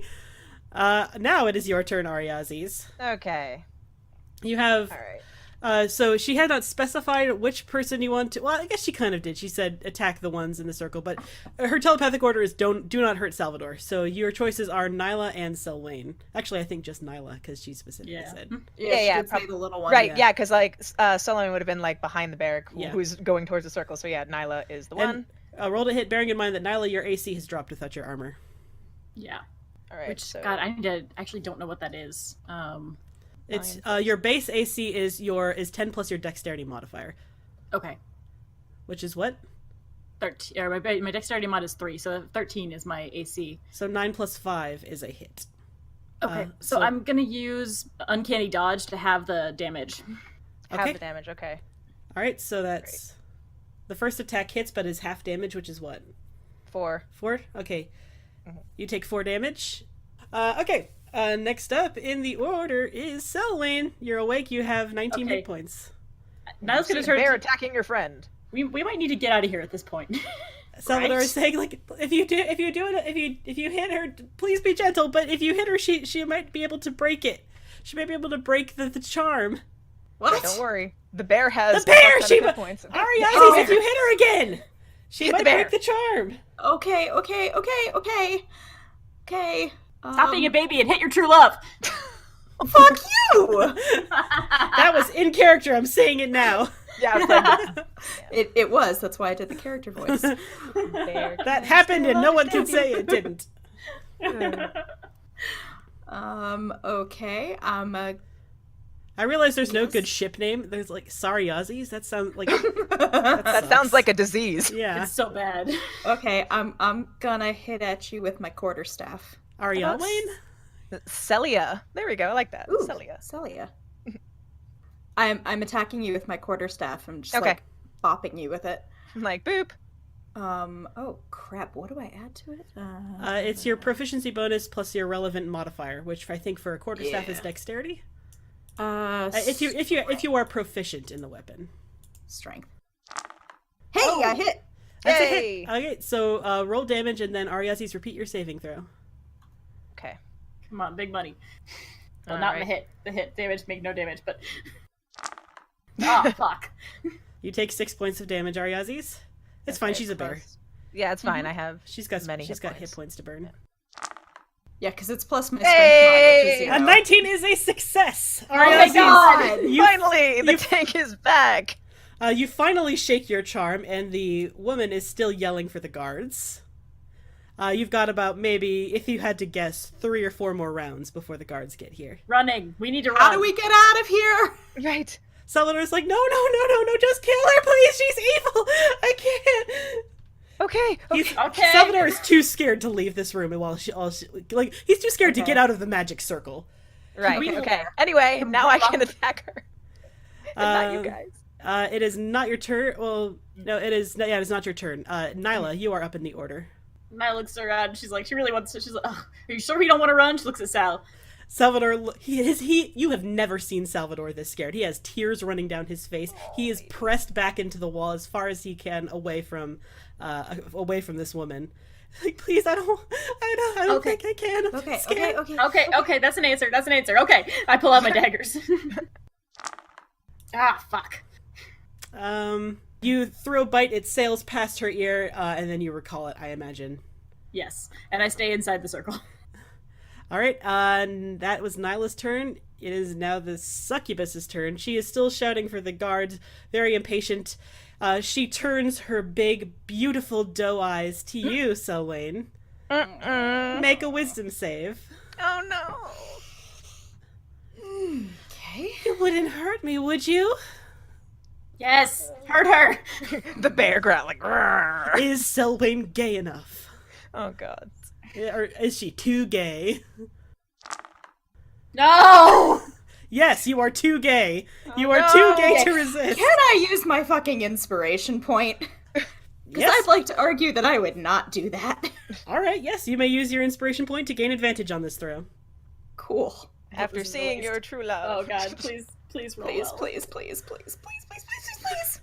Now it is your turn, Ariazis. Okay. You have... All right. So she had not specified which person you want to... Well, I guess she kind of did. She said attack the ones in the circle, but her telepathic order is do not hurt Salvador. So your choices are Nyla and Selwyn. Actually, I think just Nyla, because she specifically said. Yeah, Say the little one. Right, yeah, because Solomon would have been behind the barrack, who's going towards the circle. So yeah, Nyla is the one. Roll to hit, bearing in mind that Nyla, your AC has dropped without your armor. Yeah. All right. Which, so... God, I actually don't know what that is. It's your base AC is 10 plus your dexterity modifier. Okay. Which is what? 13. Or my dexterity mod is 3, so 13 is my AC. So 9 plus 5 is a hit. Okay, so I'm gonna use Uncanny Dodge to have the damage. Have the damage, okay. Alright, so that's... The first attack hits, but is half damage, which is what? 4. 4? Okay. You take 4 damage. Okay. Next up in the order is Selwyn. You're awake. You have 19 hit points. Now it's gonna turn. Bear attacking your friend. We might need to get out of here at this point. Salvador is saying, like, if you hit her, please be gentle. But if you hit her, she might be able to break it. She might be able to break the charm. What? Don't worry. The bear has the bear. She hit points. Ariazis, if you hit her again, she Hit might the bear. break the charm. Okay. Stop being a baby and hit your true love. Fuck you! That was in character. I'm saying it now. Yeah, I was like, It was. That's why I did the character voice. bear. That happened, and no one can say it didn't. Okay. I realize there's no good ship name. There's like Sariazis. That sounds like That sounds like a disease. yeah. It's so bad. Okay, I'm gonna hit at you with my quarterstaff. Ariadne? Celia. There we go. I like that. Ooh, Celia. Celia. I'm attacking you with my quarterstaff. I'm just Okay. like bopping you with it. I'm like, boop. Oh crap! What do I add to it? It's your proficiency bonus plus your relevant modifier, which I think for a quarterstaff is dexterity. If you are proficient in the weapon. Strength. Hey, I hit. That's Yay! a hit. Okay, so roll damage and then Ariazis, repeat your saving throw. Okay. Come on, big money. Well, not in the hit. The hit damage make no damage, but fuck. You take 6 points of damage, Ariazis. It's fine. She's a bear. Yeah, it's fine. I have She's got many hit points. points to burn. Yeah, because it's plus my strength Hey! mod, which is, you A know. 19 is a success. Oh my god! Finally, the tank is back. You finally shake your charm, and the woman is still yelling for the guards. You've got about maybe, if you had to guess, 3 or 4 more rounds before the guards get here. Running. We need to run. How do we get out of here? Right. Salvador's like, no, just kill her, please. She's evil. I can't. Okay. Okay. Salvador is too scared to leave this room, and he's too scared to get out of the magic circle. Right. We- Okay. Anyway, now I can attack her. And not you guys. It is not your turn. Well, no, it is. Yeah, it is not your turn. Nyla, you are up in the order. Nyla looks around. She's like, she really wants to. She's like, oh, are you sure we don't want to run? She looks at Sal. Salvador, you have never seen Salvador this scared. He has tears running down his face. He is pressed back into the wall as far as he can away from this woman. Like, please, I don't think I can. I'm scared. Okay, that's an answer. Okay, I pull out my daggers. Ah, fuck. You throw bite, it sails past her ear, and then you recall it, I imagine. Yes, and I stay inside the circle. Alright, that was Nyla's turn. It is now the succubus's turn. She is still shouting for the guards, very impatient. She turns her big, beautiful doe eyes to you, Selwyn. Make a wisdom save. Oh no. Okay. You wouldn't hurt me, would you? Yes, hurt her. The bear growling. "Grrr." Is Selwyn gay enough? Oh god. Or is she too gay? No. Yes, you are too gay. You are too gay to resist. Can I use my fucking inspiration point? Because Yes. I'd like to argue that I would not do that. Alright, yes, you may use your inspiration point to gain advantage on this throw. Cool. After seeing your true Oh love. god, please roll Please, well. please, please, please, please, please, please, please,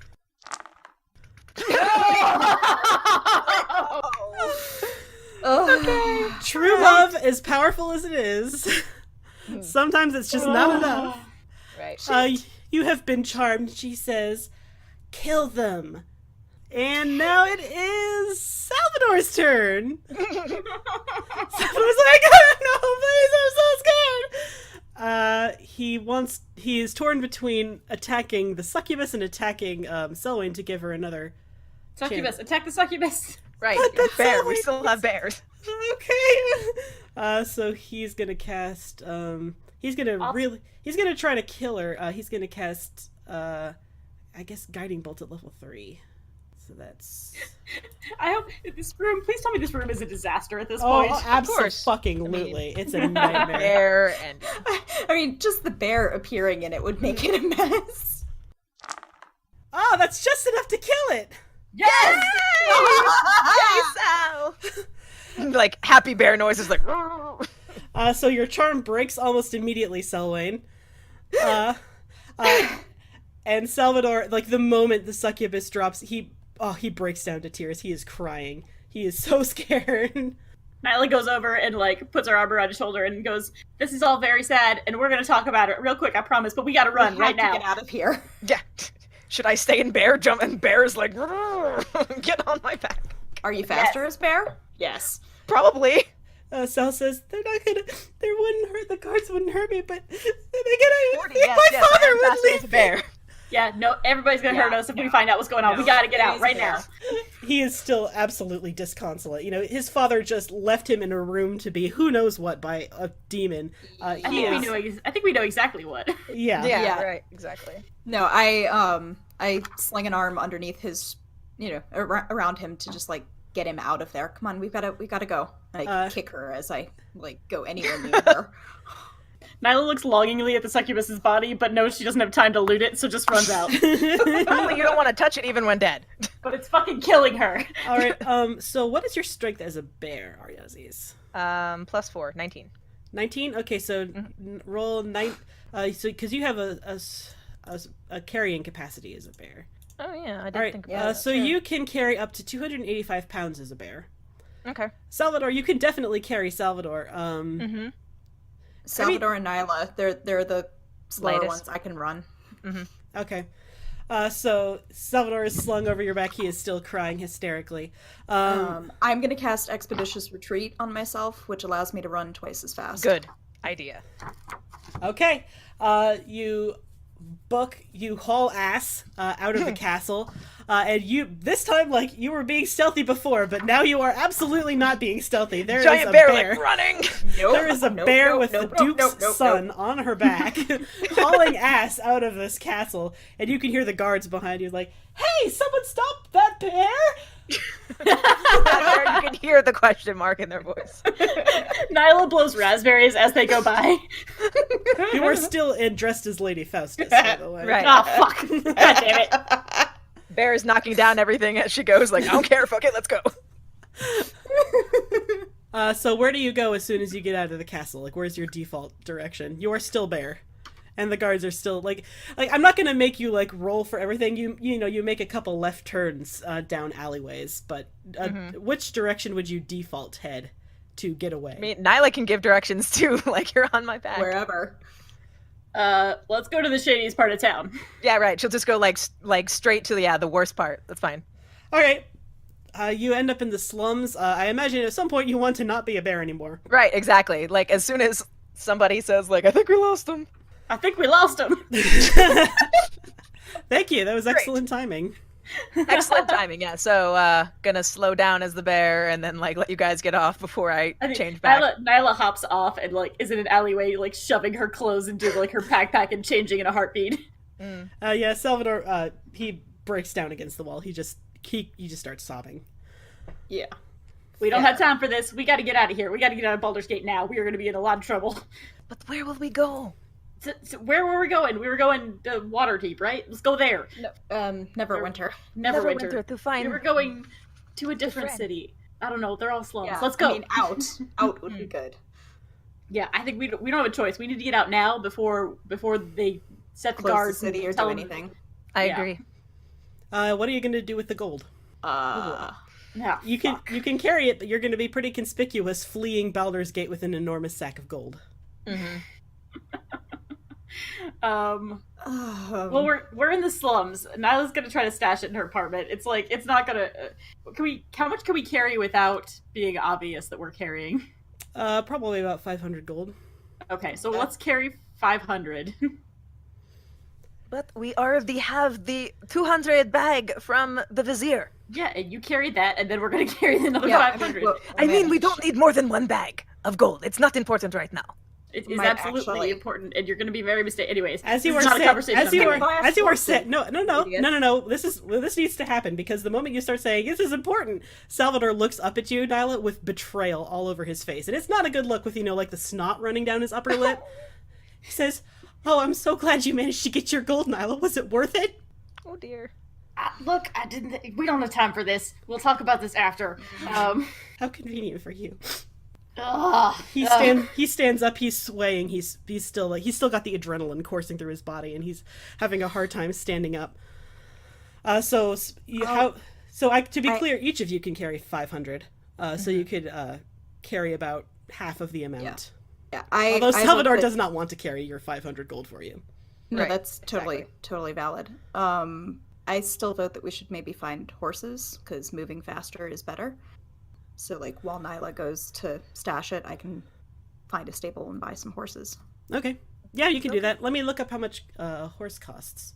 Okay. True love, as powerful as it is, sometimes it's just not enough. Right. You have been charmed, she says. Kill them. And now it is Salvador's turn. Salvador's like, no, please, I'm so scared. He is torn between attacking the succubus and attacking Selwyn to give her another Succubus, attack the succubus. Right. that's Bear. so We like- still have bears. Okay. So he's gonna cast. He's gonna try to kill her. He's gonna cast. I guess guiding bolt at level 3. So that's. I hope this room. Please tell me this room is a disaster at this Oh, point. absolutely! It's a nightmare. Bear and I mean, just the bear appearing in it would make it a mess. Oh, that's just enough to kill it. Yes. Sal. Like happy bear noises, like. So your charm breaks almost immediately, Selwyn. And Salvador, like the moment the succubus drops, he breaks down to tears. He is crying. He is so scared. Nyla goes over and like puts her arm around his shoulder and goes, "This is all very sad, and we're gonna talk about it real quick, I promise. But we gotta run right now." Get out of here. Yeah. Should I stay in bear? Jump and bear is like, get on my back. Are you faster as bear? Yes. Probably. Sal says they wouldn't hurt, the guards wouldn't hurt me, but my 40, yes, father I am would faster leave as a bear. Yeah. No. Everybody's gonna hurt us if we find out what's going on. We gotta get out right now. He is still absolutely disconsolate. You know, his father just left him in a room to be who knows what by a demon. I think we know exactly what. Yeah. Yeah, right, exactly. No, I sling an arm underneath his, around him to just like get him out of there. Come on, we gotta go. And I kick her as I like go anywhere near her. Nyla looks longingly at the succubus's body, but knows she doesn't have time to loot it, so just runs out. Probably you don't want to touch it even when dead. But it's fucking killing her. All right. So what is your strength as a bear, Aryazis? +4, 19. 19. Okay, so roll 9. So because you have a carrying capacity as a bear. Oh yeah, I didn't All right. think about that. So you can carry up to 285 pounds as a bear. Okay. Salvador, you can definitely carry Salvador. Salvador and Nyla, they're the slower Lightest. ones I can run. Okay. So Salvador is slung over your back. He is still crying hysterically. I'm gonna cast Expeditious Retreat on myself, which allows me to run twice as fast. Good idea. Okay. You haul ass out of the castle, and this time, like, you were being stealthy before, but now you are absolutely not being stealthy. There is Giant a bear, bear. like running. There is a bear with the Duke's son on her back, hauling ass out of this castle, and you can hear the guards behind you like, "Hey, someone stop that bear!" You can hear the question mark in their voice. Nyla blows raspberries as they go by. You are still dressed as Lady Faustus, by the way. Right. Oh, fuck. God damn it. Bear is knocking down everything as she goes, like, I don't care, fuck it, let's go. So where do you go as soon as you get out of the castle? Like, where's your default direction? You are still there, and the guards are still like I'm not gonna make you like roll for everything. You make a couple left turns down alleyways, but which direction would you default head to get away? I mean, Nyla can give directions too. Like, you're on my back. Wherever. Let's go to the shadiest part of town. Yeah, right. She'll just go like straight to the worst part. That's fine. All right. You end up in the slums. I imagine at some point you want to not be a bear anymore. Right, exactly. Like, as soon as somebody says, like, I think we lost him. I think we lost him. Thank you. That was excellent timing. Excellent timing, yeah. So, gonna slow down as the bear and then, like, let you guys get off before I change back. Nyla hops off and, like, is in an alleyway, like, shoving her clothes into, like, her backpack and changing in a heartbeat. Yeah, Salvador, he breaks down against the wall. He just starts sobbing. Yeah. We don't have time for this. We gotta get out of here. We gotta get out of Baldur's Gate now. We are gonna be in a lot of trouble. But where will we go? So where were we going? We were going to Waterdeep, right? Let's go there. No, Neverwinter. Neverwinter. To find... We were going to a different friend. city. I don't know. They're all slums. Yeah, Let's go. I mean, out would be good. Yeah, I think we don't have a choice. We need to get out now before they set the Close guards the city or tell do them- anything. I Yeah. agree. What are you going to do with the gold? Yeah, You can carry it, but you're going to be pretty conspicuous fleeing Baldur's Gate with an enormous sack of gold. Well, we're in the slums. Nyla's gonna try to stash it in her apartment. It's like it's not gonna. How much can we carry without being obvious that we're carrying? Probably about 500 gold. Okay, so let's carry 500. But we already have the 200 bag from the Vizier. Yeah, and you carry that, and then we're gonna carry another Yeah, 500. I mean, we don't need more than one bag of gold. It's not important right now. It is Might absolutely actually- important, and you're gonna be very mistaken. Anyways, As you this are is not a saying, conversation as I'm you having. are saying, no. This needs to happen because the moment you start saying this is important, Salvador looks up at you, Nyla, with betrayal all over his face, and it's not a good look with like the snot running down his upper lip. He says, "Oh, I'm so glad you managed to get your gold, Nyla. Was it worth it?" Oh dear. Look, I didn't. We don't have time for this. We'll talk about this after. How convenient for you. Ugh. He stands up. He's swaying. He's still got the adrenaline coursing through his body, and he's having a hard time standing up. To be clear, each of you can carry 500. So you could carry about half of the amount. Yeah, Although Salvador does not want to carry your 500 gold for you. No, Right, that's totally valid. I still vote that we should maybe find horses, because moving faster is better. So, like, while Nyla goes to stash it, I can find a stable and buy some horses. Okay. Yeah, you can do that. Let me look up how much a horse costs.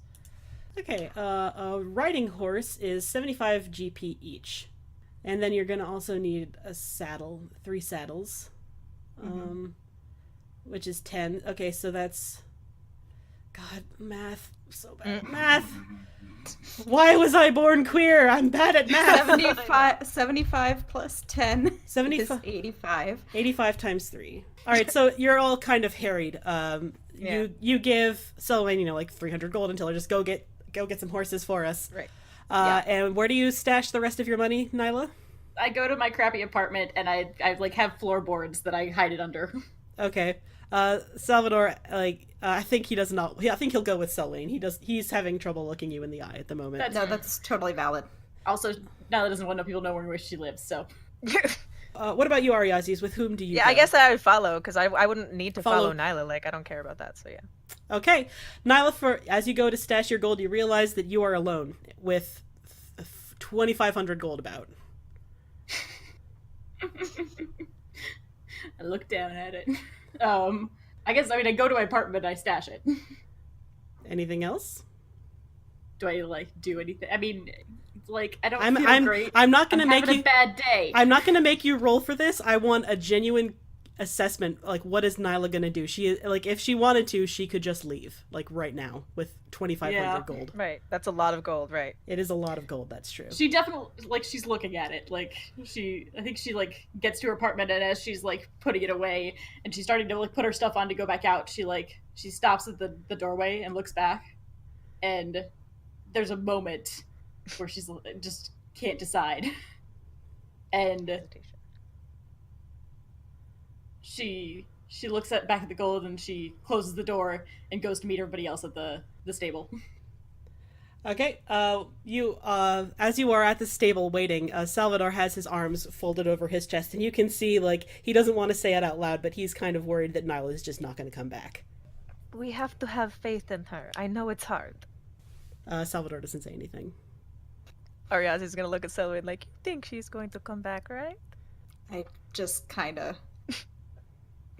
Okay, a riding horse is 75 GP each. And then you're going to also need a saddle, 3 saddles, which is 10. Okay, so that's... God, math. So bad at math. Why was I born queer? I'm bad at math. 75 plus 10 75 is 85. 85 times 3. All right, so you're all kind of harried. You give Selwyn, like 300 gold until I just go get some horses for us. Right. And where do you stash the rest of your money, Nyla? I go to my crappy apartment and I like have floorboards that I hide it under. Okay. Salvador, I think he does not. I think he'll go with Selwyn. He's having trouble looking you in the eye at the moment. That's totally valid. Also, Nyla doesn't want to know people know where she lives, so. What about you, Ariazis? With whom do you? Yeah, go? I guess I would follow, because I wouldn't need to Follow. follow Nyla. Like, I don't care about that, so yeah. Okay, Nyla. As you go to stash your gold, you realize that you are alone with 2,500 gold about. I look down at it. I I go to my apartment and I stash it. Anything else? Do I do anything? I mean, I don't feel great. I'm not gonna make having you a bad day. I'm not gonna make you roll for this. I want a genuine assessment. Like, what is Nyla gonna do? If she wanted to, she could just leave, right now, with 2,500 gold. Right, that's a lot of gold, right. It is a lot of gold. That's true. She definitely she's looking at it. I think she gets to her apartment, and as she's putting it away and she's starting to put her stuff on to go back out, she stops at the doorway and looks back, and there's a moment where she's just can't decide, and she looks back at the gold and she closes the door and goes to meet everybody else at the stable. Okay, as you are at the stable waiting, Salvador has his arms folded over his chest, and you can see, like, he doesn't want to say it out loud, but he's kind of worried that Nyla is just not going to come back. We have to have faith in her. I know it's hard. Salvador doesn't say anything. Ariaz is gonna look at Selwyn like, you think she's going to come back, right? I just kind of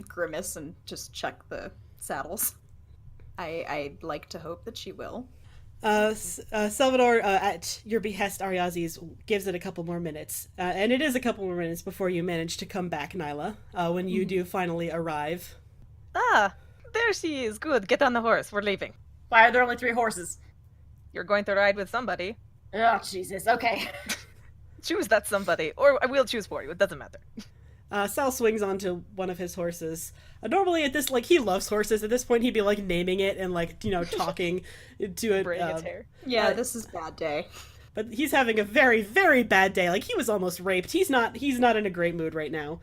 grimace and just check the saddles. I'd like to hope that she will. Salvador, at your behest, Ariazis gives it a couple more minutes. And it is a couple more minutes before you manage to come back, Nyla, when you do finally arrive. Ah, there she is. Good. Get on the horse. We're leaving. Why are there only 3 horses? You're going to ride with somebody. Oh, Jesus. Okay. Choose that somebody. Or I will choose for you. It doesn't matter. Sal swings onto one of his horses. Normally at this, like, he loves horses. At this point, he'd be, like, naming it and, like, talking to it. Braiding its hair. Yeah, this is bad day. But he's having a very, very bad day. Like, he was almost raped. He's not in a great mood right now.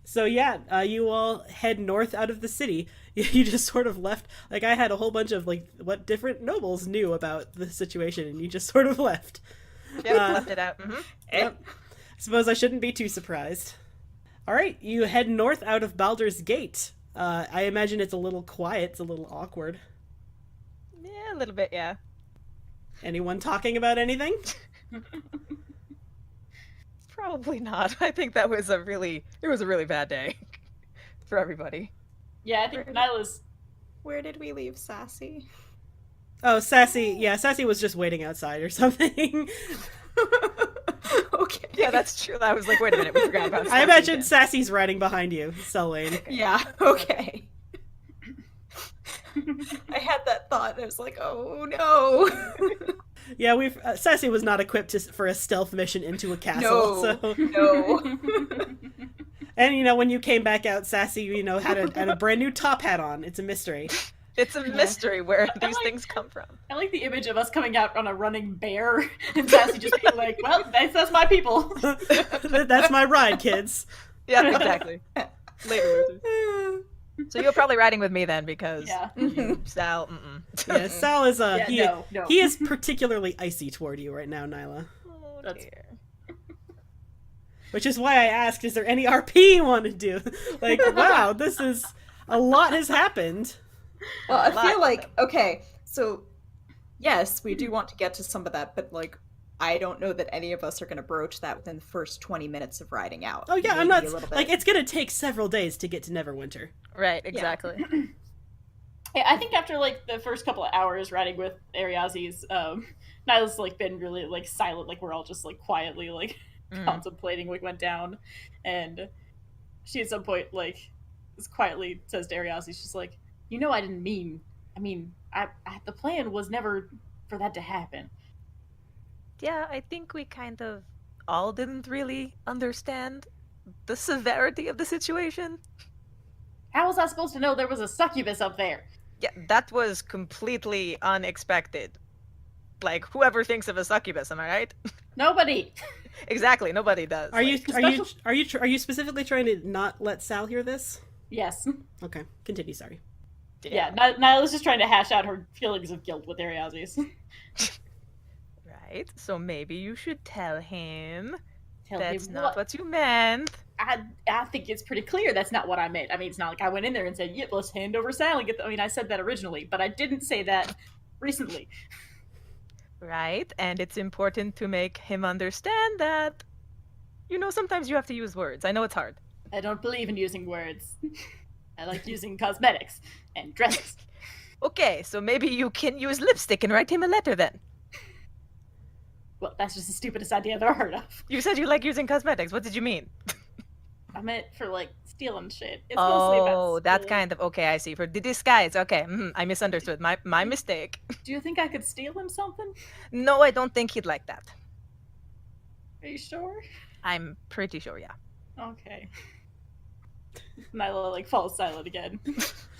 So yeah, you all head north out of the city. You just sort of left. Like, I had a whole bunch of, like, what different nobles knew about the situation, and you just sort of left. Yeah, left it out. Mm-hmm. Yep. I suppose I shouldn't be too surprised. All right, you head north out of Baldur's Gate. I imagine it's a little quiet. It's a little awkward. Yeah, a little bit, yeah. Anyone talking about anything? Probably not. I think it was a really bad day for everybody. Yeah, I think Nyla's... Where did we leave Sassy? Oh, Sassy. Yeah, Sassy was just waiting outside or something. Okay. Yeah, that's true. I was like, wait a minute, we forgot about Sassy. I imagine again. Sassy's riding behind you, Selwyn. Yeah, okay. I had that thought, and I was like, oh no. Yeah, Sassy was not equipped for a stealth mission into a castle. No. And when you came back out, Sassy, had a brand new top hat on. It's a mystery. It's a mystery where these things come from. I like the image of us coming out on a running bear and Sassy just being like, well, that's my people. That's my ride, kids. Yeah, exactly. Later, losers. So you're probably riding with me then, because Sal, Yeah, Sal is no. He is particularly icy toward you right now, Nyla. Oh, That's- dear. Which is why I asked, is there any RP you want to do? Like, wow, a lot has happened. Well, I feel like, okay, so, yes, we do want to get to some of that, but, like, I don't know that any of us are going to broach that within the first 20 minutes of riding out. Oh yeah, Maybe I'm not, a little like, bit. it's gonna take several days to get to Neverwinter. Right, exactly. Yeah, I think after, like, the first couple of hours riding with Ariazis, Nyla's, like, been really, like, silent. Like, we're all just, like, quietly, like, contemplating what went down. And she, at some point, like, just quietly says to Ariazis, she's like, I didn't mean... the plan was never for that to happen. Yeah, I think we kind of all didn't really understand the severity of the situation. How was I supposed to know there was a succubus up there? Yeah, that was completely unexpected. Like, whoever thinks of a succubus, am I right? Nobody. Exactly, nobody does. Are you special- are you specifically trying to not let Sal hear this? Yes. Okay, continue. Sorry. Yeah, Nyla's just trying to hash out her feelings of guilt with Ariazis. Right, so maybe you should tell him Tell that's him not what you meant. I think it's pretty clear that's not what I meant. I mean, it's not like I went in there and said, yep, let's hand over Sal and get I said that originally, but I didn't say that recently. Right, and it's important to make him understand that, sometimes you have to use words. I know it's hard. I don't believe in using words. I like using cosmetics and dresses. Okay, so maybe you can use lipstick and write him a letter then. Well, that's just the stupidest idea I've ever heard of. You said you like using cosmetics. What did you mean? I meant for, like, stealing shit. It's mostly about Oh, that stealing. kind of... Okay, I see. For the disguise. Okay, I misunderstood. My mistake. Do you think I could steal him something? No, I don't think he'd like that. Are you sure? I'm pretty sure, yeah. Okay. Nyla, like, falls silent again.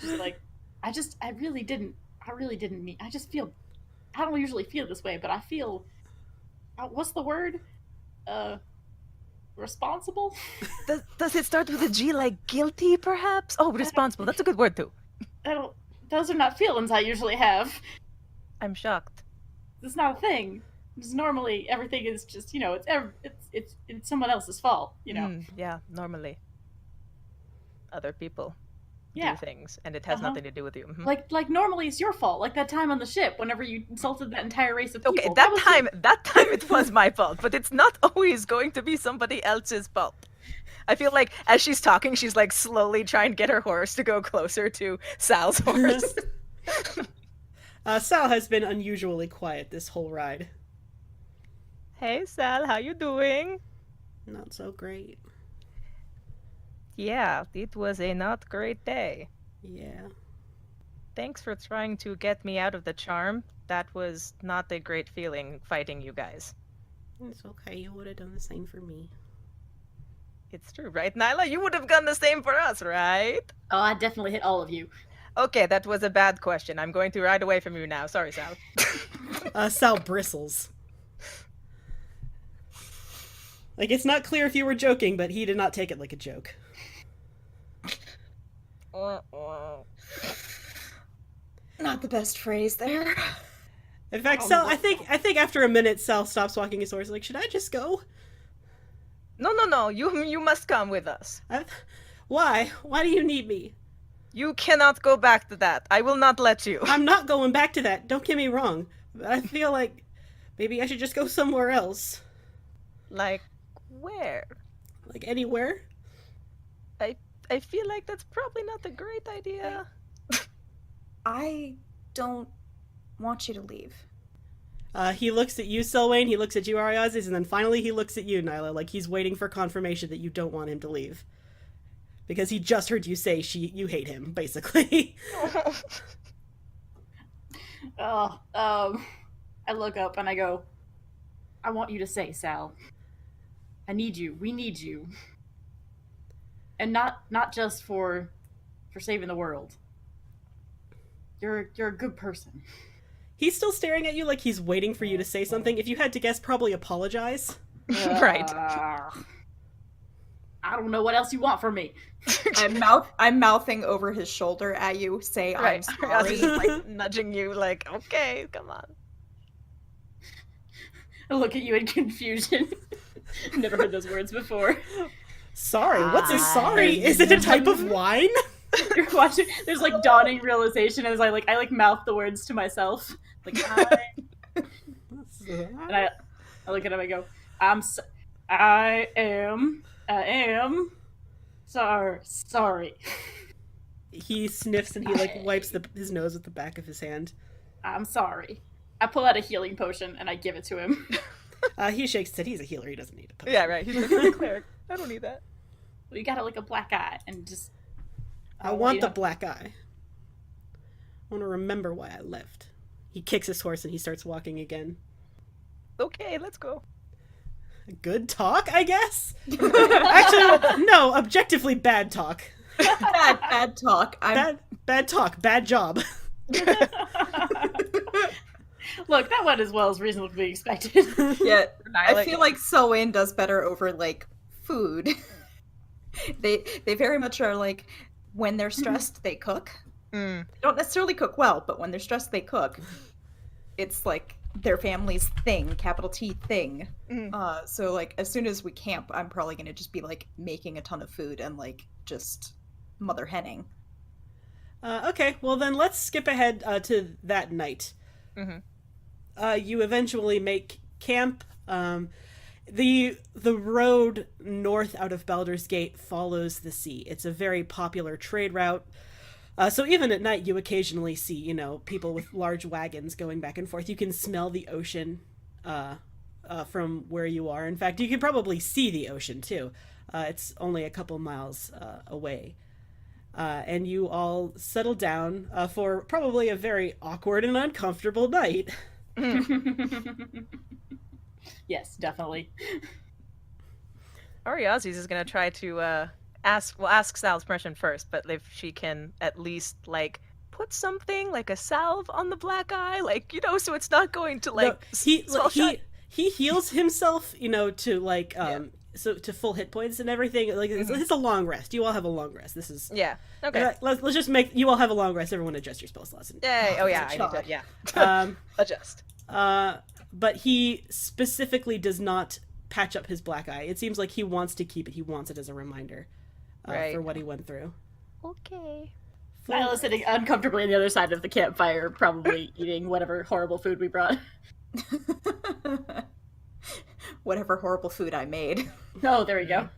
She's like, I really didn't mean, I don't usually feel this way, but I feel, what's the word? responsible. Does it start with a G like guilty, perhaps? Oh, responsible. That's a good word, too. Those are not feelings I usually have. I'm shocked. It's not a thing. Because normally everything is just, it's someone else's fault, Yeah, normally. Other people Yeah. do things, and it has Uh-huh. nothing to do with you. Mhm. Like normally it's your fault. Like that time on the ship, whenever you insulted that entire race of people. Okay, that was that time it was my fault, but it's not always going to be somebody else's fault. I feel like as she's talking, she's like slowly trying to get her horse to go closer to Sal's horse. Sal has been unusually quiet this whole ride. Hey, Sal, how you doing? Not so great. Yeah, it was a not great day. Yeah. Thanks for trying to get me out of the charm. That was not a great feeling fighting you guys. It's okay. You would have done the same for me. It's true, right, Nyla? You would have done the same for us, right? Oh, I definitely hit all of you. Okay, that was a bad question. I'm going to ride away from you now. Sorry, Sal. Sal bristles. Like, it's not clear if you were joking, but he did not take it like a joke. Not the best phrase there. In fact, Sal, I think after a minute, Sal stops walking his horse. Like, should I just go? No. You must come with us. Why? Why do you need me? You cannot go back to that. I will not let you. I'm not going back to that. Don't get me wrong. But I feel like maybe I should just go somewhere else. Like, where? Like anywhere? I feel like that's probably not a great idea. I don't want you to leave. He looks at you, Selwyn, he looks at you, Ariazes, and then finally he looks at you, Nyla, like he's waiting for confirmation that you don't want him to leave. Because he just heard you say you hate him, basically. I look up and I go, I want you to say, Sal. I need you. We need you. And not just for saving the world. You're a good person. He's still staring at you like he's waiting for you to say something. If you had to guess, probably apologize. Right. I don't know what else you want from me. I'm mouthing over his shoulder at you, say Right. I'm sorry. Like nudging you like, okay, come on. I look at you in confusion. Never heard those words before. Sorry? What's a sorry? Is it a type of wine? You're watching. There's like dawning realization as I mouth the words to myself. Like and I look at him. I go, I am sorry. He sniffs and he like wipes his nose with the back of his hand. I'm sorry. I pull out a healing potion and I give it to him. He shakes his head. He's a healer. He doesn't need a potion. Yeah, right. He's a cleric. I don't need that. Well, you got like a black eye and just. I want the black eye. I want to remember why I left. He kicks his horse and he starts walking again. Okay, let's go. Good talk, I guess? Actually, no, objectively bad talk. Bad talk. Bad talk, bad job. Look, that went as well as reasonably expected. Yeah, I feel like Selwyn does better over like food. They very much are like when they're stressed they cook. They don't necessarily cook well, but when they're stressed they cook. It's like their family's thing, capital T thing. So like as soon as we camp, I'm probably gonna just be like making a ton of food and like just mother henning. Okay, well then let's skip ahead to that night. You eventually make camp. The road north out of Baldur's Gate follows the sea. It's a very popular trade route. So even at night, you occasionally see, people with large wagons going back and forth. You can smell the ocean from where you are. In fact, you can probably see the ocean, too. It's only a couple miles away. And you all settle down for probably a very awkward and uncomfortable night. Yes, definitely. Ariazes is going to try to ask Sal's permission first, but if she can at least, like, put something, like a salve on the black eye, like, so it's not going to, like, he heals himself, to, like, so to full hit points and everything. Like it's a long rest. You all have a long rest. This is Yeah. Okay. Let's just make you all have a long rest. Everyone adjust your spell slots. Yay. Oh yeah. I need to. Yeah. Adjust. But he specifically does not patch up his black eye. It seems like he wants to keep it. He wants it as a reminder for what he went through. Okay. Nyla's sitting uncomfortably on the other side of the campfire, probably eating whatever horrible food we brought. Whatever horrible food I made. Oh, there we go.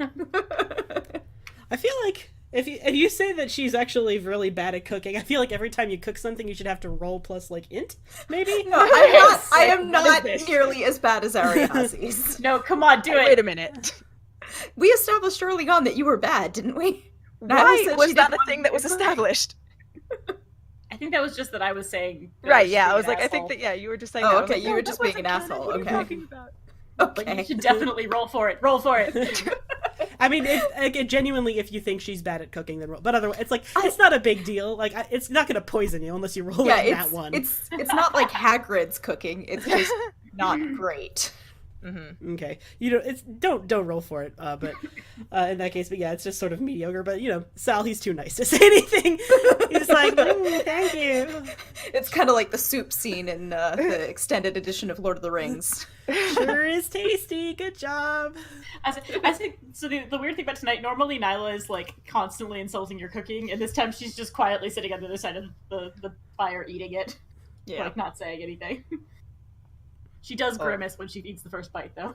I feel like if you say that she's actually really bad at cooking, I feel like every time you cook something, you should have to roll plus like int, maybe. No, I am not nearly as bad as Ariazi's. No, come on, do it. Wait a minute. We established early on that you were bad, didn't we? Why said was she that didn't a thing that was established? I think that was just that I was saying. Right, yeah. I was being like, an I think asshole. that, yeah, you were just saying Oh, that. I was okay, like, you no, were that just being wasn't an canon. asshole, What are you okay. talking about? Like, you should definitely roll for it. Roll for it. I mean, genuinely, if you think she's bad at cooking, then roll. But otherwise, it's like it's not a big deal. Like it's not gonna poison you unless you roll that one. It's not like Hagrid's cooking. It's just not great. Mm-hmm. Okay, don't roll for it. But in that case, but yeah, it's just sort of mediocre. But Sal, he's too nice to say anything. He's like, thank you. It's kind of like the soup scene in the extended edition of Lord of the Rings. Sure is tasty. Good job. I think so. The weird thing about tonight, normally Nyla is like constantly insulting your cooking, and this time she's just quietly sitting on the other side of the fire eating it, like not saying anything. She does grimace when she eats the first bite, though.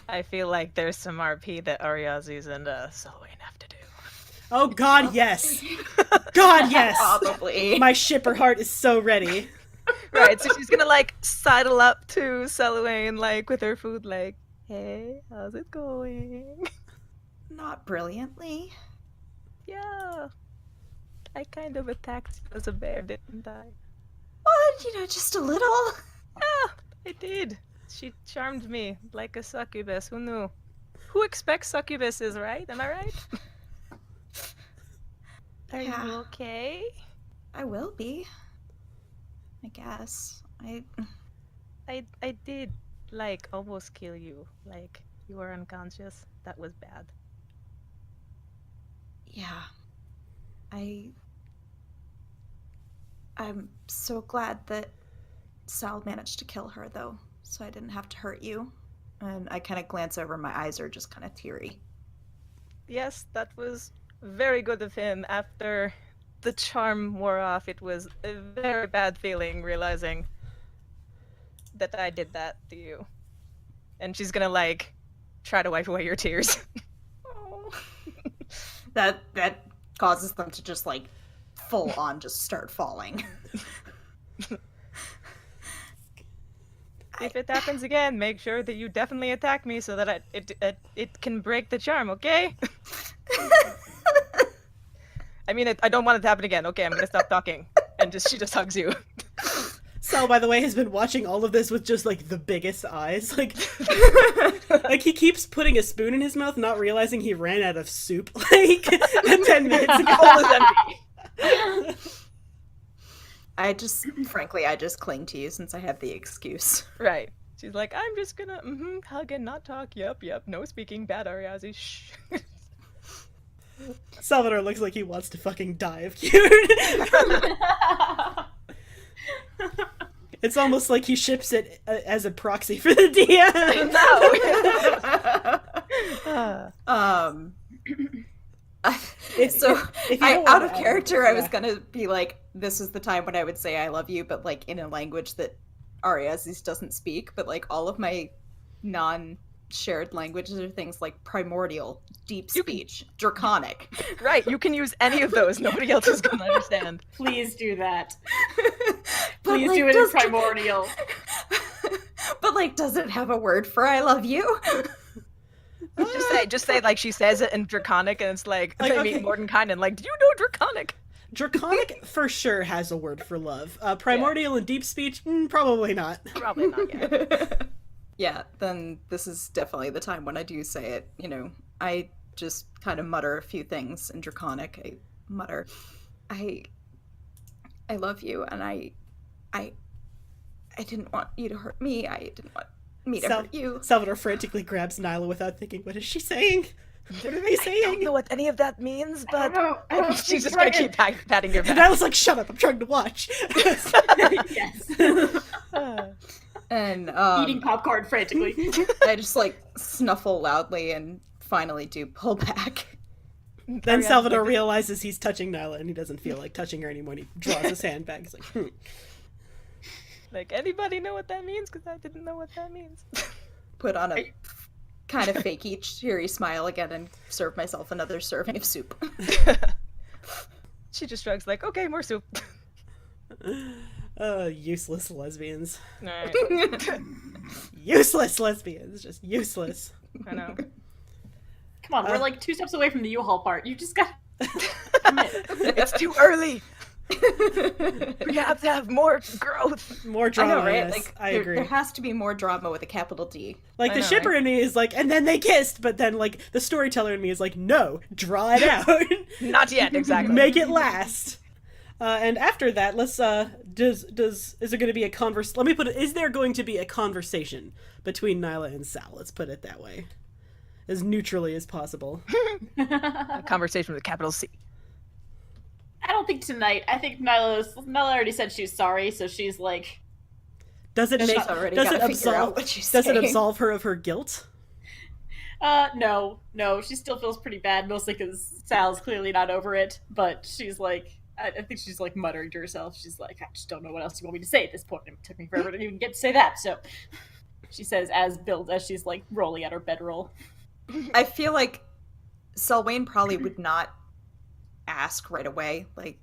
I feel like there's some RP that Ariazis and Selwyn have to do. Oh God, yes. God, yes. Probably. My shipper heart is so ready. Right, so she's gonna like sidle up to Selwyn like with her food, like, hey, how's it going? Not brilliantly. Yeah. I kind of attacked you as a bear, didn't I? What? Just a little. Yeah, I did. She charmed me like a succubus. Who knew? Who expects succubuses, right? Am I right? Are you okay? I will be. I guess. I did, like, almost kill you. Like, you were unconscious. That was bad. Yeah. I'm so glad that Sal managed to kill her, though, so I didn't have to hurt you. And I kind of glance over, my eyes are just kind of teary. Yes, that was very good of him. After the charm wore off, it was a very bad feeling realizing that I did that to you. And she's gonna, like, try to wipe away your tears. Oh. That causes them to just, like, full on just start falling. If it happens again, make sure that you definitely attack me so that it can break the charm, okay? I mean, I don't want it to happen again. Okay, I'm gonna stop talking. And she just hugs you. Sal, by the way, has been watching all of this with just, like, the biggest eyes. Like he keeps putting a spoon in his mouth, not realizing he ran out of soup, like, 10 minutes ago. I just cling to you since I have the excuse. Right. She's like, I'm just gonna, hug and not talk. Yep, no speaking, bad Ariazi, shh. Salvador looks like he wants to fucking die of cute. It's almost like he ships it as a proxy for the DM. Out of character, I was gonna be like, this is the time when I would say I love you, but like in a language that Ariazis doesn't speak, but like all of my non-shared languages are things like primordial, deep speech, draconic. Right, you can use any of those. Nobody else is gonna understand. Please do that. But, Please like, do it in primordial. But like, does it have a word for I love you? Just say like she says it in Draconic, and it's like they meet Mordenkainen. Like, do you know Draconic? Draconic for sure has a word for love. Primordial and deep speech, probably not. Probably not yet. Yeah, then this is definitely the time when I do say it. I just kind of mutter a few things in Draconic. I mutter, I love you, and I didn't want you to hurt me. I didn't want me to hurt you. Salvador frantically grabs Nyla without thinking, what is she saying? What are they saying? I don't know what any of that means, but I don't she's just think gonna keep patting your And back. Nyla's like, shut up, I'm trying to watch. Yes. And Eating popcorn frantically. I just like snuffle loudly and finally do pull back. Then Salvador realizes he's touching Nyla and he doesn't feel like touching her anymore and he draws his hand back. He's like, Like, anybody know what that means? Because I didn't know what that means. Put on a kind of fakey, cheery smile again and serve myself another serving of soup. She just shrugs like, okay, more soup. Useless lesbians. Alright. Useless lesbians, just useless. I know. Come on, we're like 2 steps away from the U-Haul part. You just got. It's too early! We have to have more growth! More drama, I know, right? yes, Like, I there, agree. there has to be more drama with a capital D. Like, I the know, shipper right? in me is like, and then they kissed, but then, like, the storyteller in me is like, no, draw it out. Not yet, exactly. Make it last. And after that, let's, is there going to be a is there going to be a conversation between Nyla and Sal? Let's put it that way. As neutrally as possible. A conversation with a capital C. I don't think tonight. I think Nyla already said she's sorry, so she's like. Does it She's make, already does it gotta figure out absolve, what she's does it saying. absolve her of her guilt? No, she still feels pretty bad, mostly because Sal's clearly not over it, but she's like, I think she's like muttering to herself. She's like, I just don't know what else you want me to say at this point. It took me forever to even get to say that, so she says as she's like rolling at her bedroll. I feel like Selwyn probably would not ask right away. Like,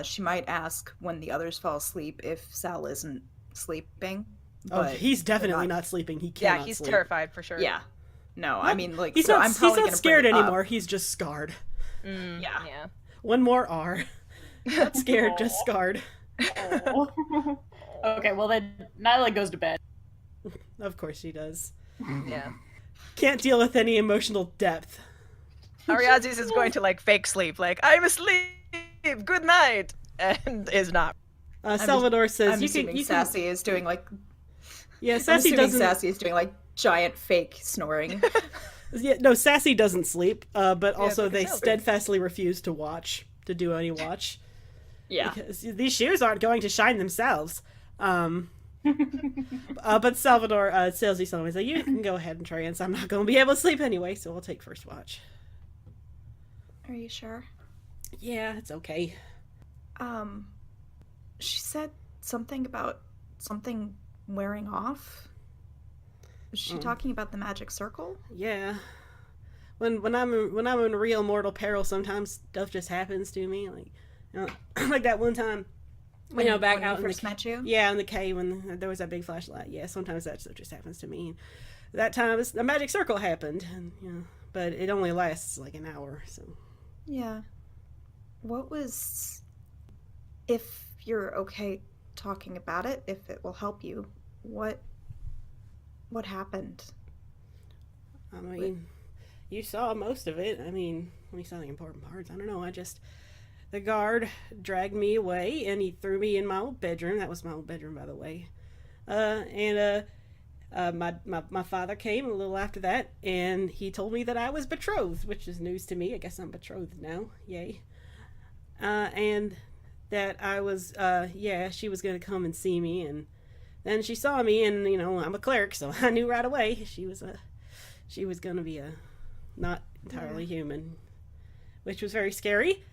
she might ask when the others fall asleep if Sal isn't sleeping. Oh, But he's definitely not- not sleeping. He cannot Yeah, he's sleep. terrified for sure. Yeah. No, I mean, like, He's so not, I'm probably he's gonna not scared bring it up. anymore. He's just scarred. Mm, Yeah. Yeah. One more R. Not scared, just scarred. Okay, well then Nyla goes to bed. Of course she does. Yeah. Can't deal with any emotional depth. Ariazis is going to like fake sleep, like, I'm asleep! Good night! And is not. Salvador says, I'm you assuming can, Sassy is doing like. yeah, I'm Sassy assuming doesn't, Sassy is doing like giant fake snoring. yeah, no, Sassy doesn't sleep, but also because they Salvador- steadfastly refuse to to do any watch. Yeah. Because these shoes aren't going to shine themselves. But Salvador tells you something. He's like, you can go ahead and trance. I'm not going to be able to sleep anyway, so I'll take first watch. Are you sure? Yeah, it's okay. She said something about something wearing off. Was she talking about the magic circle? Yeah. When I'm in real mortal peril, sometimes stuff just happens to me. Like, you know, like that one time, back when out we in first the met you. yeah in the cave when there was that big flashlight. Yeah, sometimes that stuff just happens to me. That time, the magic circle happened, and but it only lasts like an hour. So Yeah. What was? If you're okay talking about it, if it will help you, what happened? I mean, you saw most of it. I mean, we saw the important parts. I don't know. The guard dragged me away and he threw me in my old bedroom. That was my old bedroom, by the way. My father came a little after that and he told me that I was betrothed, which is news to me. I guess I'm betrothed now. Yay. And that I was, she was going to come and see me. And then she saw me and, I'm a cleric, so I knew right away she was going to be not entirely human, which was very scary.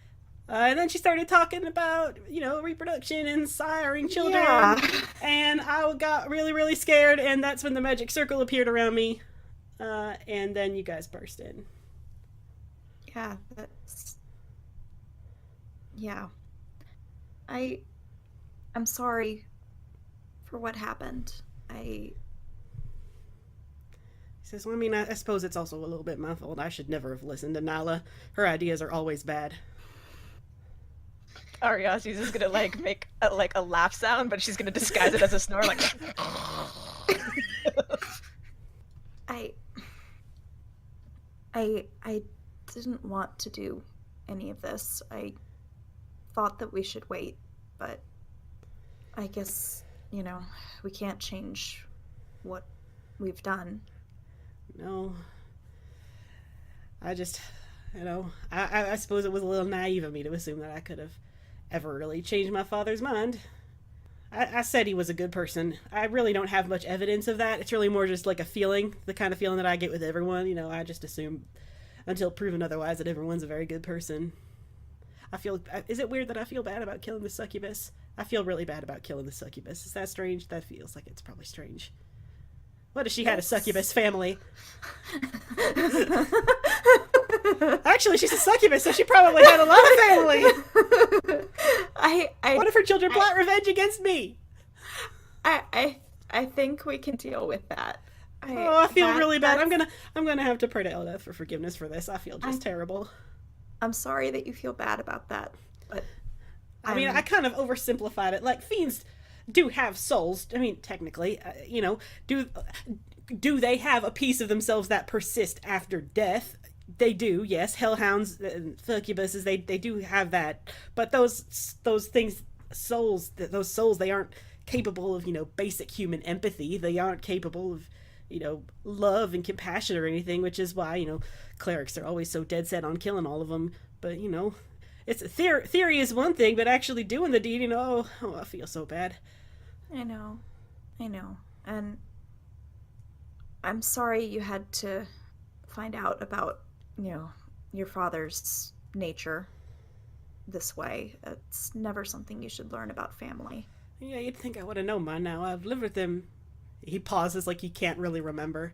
And then she started talking about, reproduction and siring children. Yeah. And I got really, really scared. And that's when the magic circle appeared around me. And then you guys burst in. Yeah, that's. Yeah. I'm sorry for what happened. He says, well, I mean, I suppose it's also a little bit my fault. I should never have listened to Nyla. Her ideas are always bad. Ariazis is gonna like make a laugh sound, but she's gonna disguise it as a snore, like. I didn't want to do any of this. I thought that we should wait, but I guess, we can't change what we've done. No. I just, I suppose it was a little naive of me to assume that I could have ever really changed my father's mind. I said he was a good person. I really don't have much evidence of that. It's really more just like a feeling, the kind of feeling that I get with everyone. I just assume, until proven otherwise, that everyone's a very good person. Is it weird that I feel bad about killing the succubus? I feel really bad about killing the succubus. Is that strange? That feels like it's probably strange. What if she had a succubus family? Actually, she's a succubus, so she probably had a lot of family. What if her children plot revenge against me? I think we can deal with that. I feel really bad. I'm gonna have to pray to Eldeth for forgiveness for this. I feel just terrible. I'm sorry that you feel bad about that, but I mean, I kind of oversimplified it. Like, fiends do have souls. I mean, technically, do they have a piece of themselves that persist after death? They do, yes. Hellhounds and succubuses, they do have that. But those things, those souls, they aren't capable of, basic human empathy. They aren't capable of, love and compassion or anything, which is why, clerics are always so dead set on killing all of them. But, it's theory is one thing, but actually doing the deed, I feel so bad. I know. And I'm sorry you had to find out about, your father's nature this way. It's never something you should learn about family. Yeah, you'd think I would have known by now. I've lived with him. He pauses like he can't really remember.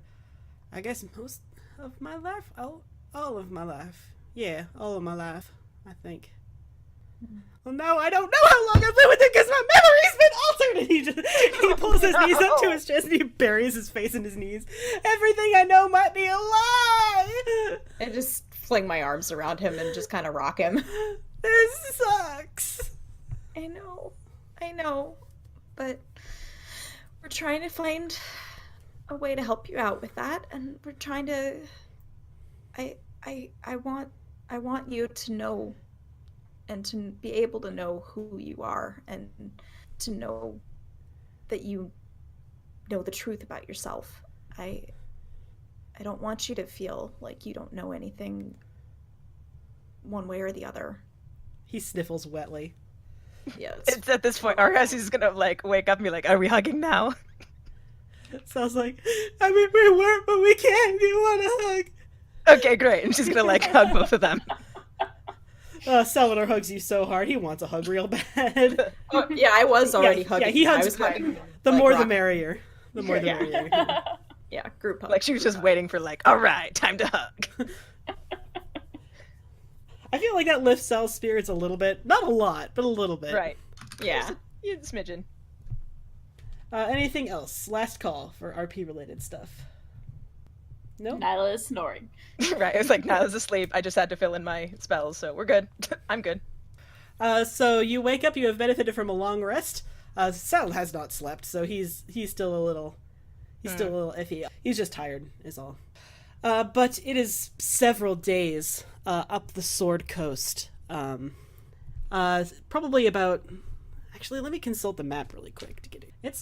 I guess most of my life. All of my life. Yeah, all of my life, I think. Well, no, I don't know how long I've lived with him because my memory's been altered. And he pulls his knees up to his chest and he buries his face in his knees. Everything I know might be a lie. I just fling my arms around him and just kind of rock him. This sucks. I know, but we're trying to find a way to help you out with that, and we're trying to. I want you to know. And to be able to know who you are and to know that you know the truth about yourself. I don't want you to feel like you don't know anything one way or the other. He sniffles wetly. Yes. It's at this point, Arcasi's gonna wake up and be like, are we hugging now? Sounds like, I mean, we weren't, but we can. Do you want a hug? Okay, great. And she's gonna hug both of them. Salvador hugs you so hard, he wants a hug real bad. Yeah, I was already hugging. Yeah, he hugs. I was hugging the more the merrier. The more the merrier. merrier. Yeah, group hug. She was just waiting for all right, time to hug. I feel like that lifts Sal's spirits a little bit. Not a lot, but a little bit. Right. Yeah. A smidgen. Anything else? Last call for RP-related stuff. No? Nyla is snoring. Right, it's Nyla's asleep. I just had to fill in my spells, so we're good. I'm good. So you wake up, you have benefited from a long rest. Sal has not slept, so he's still a little iffy. He's just tired, is all. But it is several days up the Sword Coast. Probably about... Actually, let me consult the map really quick to get it. It's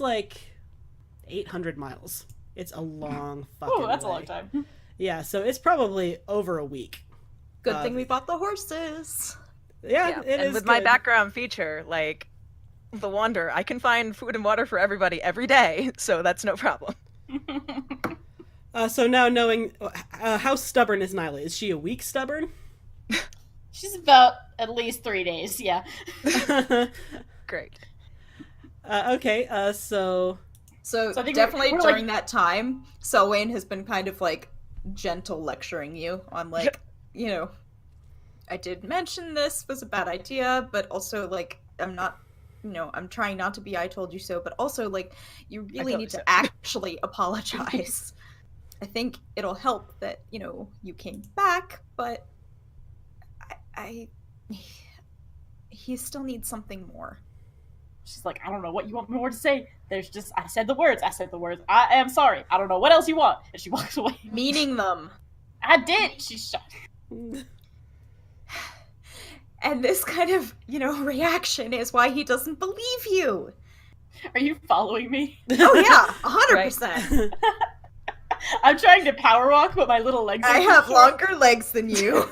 800 miles. It's a long fucking way. Oh, that's a long time. Yeah, so it's probably over a week. Good thing we bought the horses. Yeah, it is. And with my background feature, the Wander, I can find food and water for everybody every day, so that's no problem. So now knowing, how stubborn is Nyla? Is she a week stubborn? She's about at least 3 days, yeah. Great. Okay, so I think definitely during that time, Selwyn has been kind of gentle lecturing you on I did mention this was a bad idea, but also I'm not, I'm trying not to be I told you so, but also you really need to actually apologize. I think it'll help that, you came back, but he still needs something more. She's like, I don't know what you want more to say. There's just, I said the words. I am sorry. I don't know what else you want. And she walks away. Meaning them. I did. She's shot. And this kind of, reaction is why he doesn't believe you. Are you following me? Oh yeah, 100%. I'm trying to power walk, but my little legs are I too have short. longer legs than you.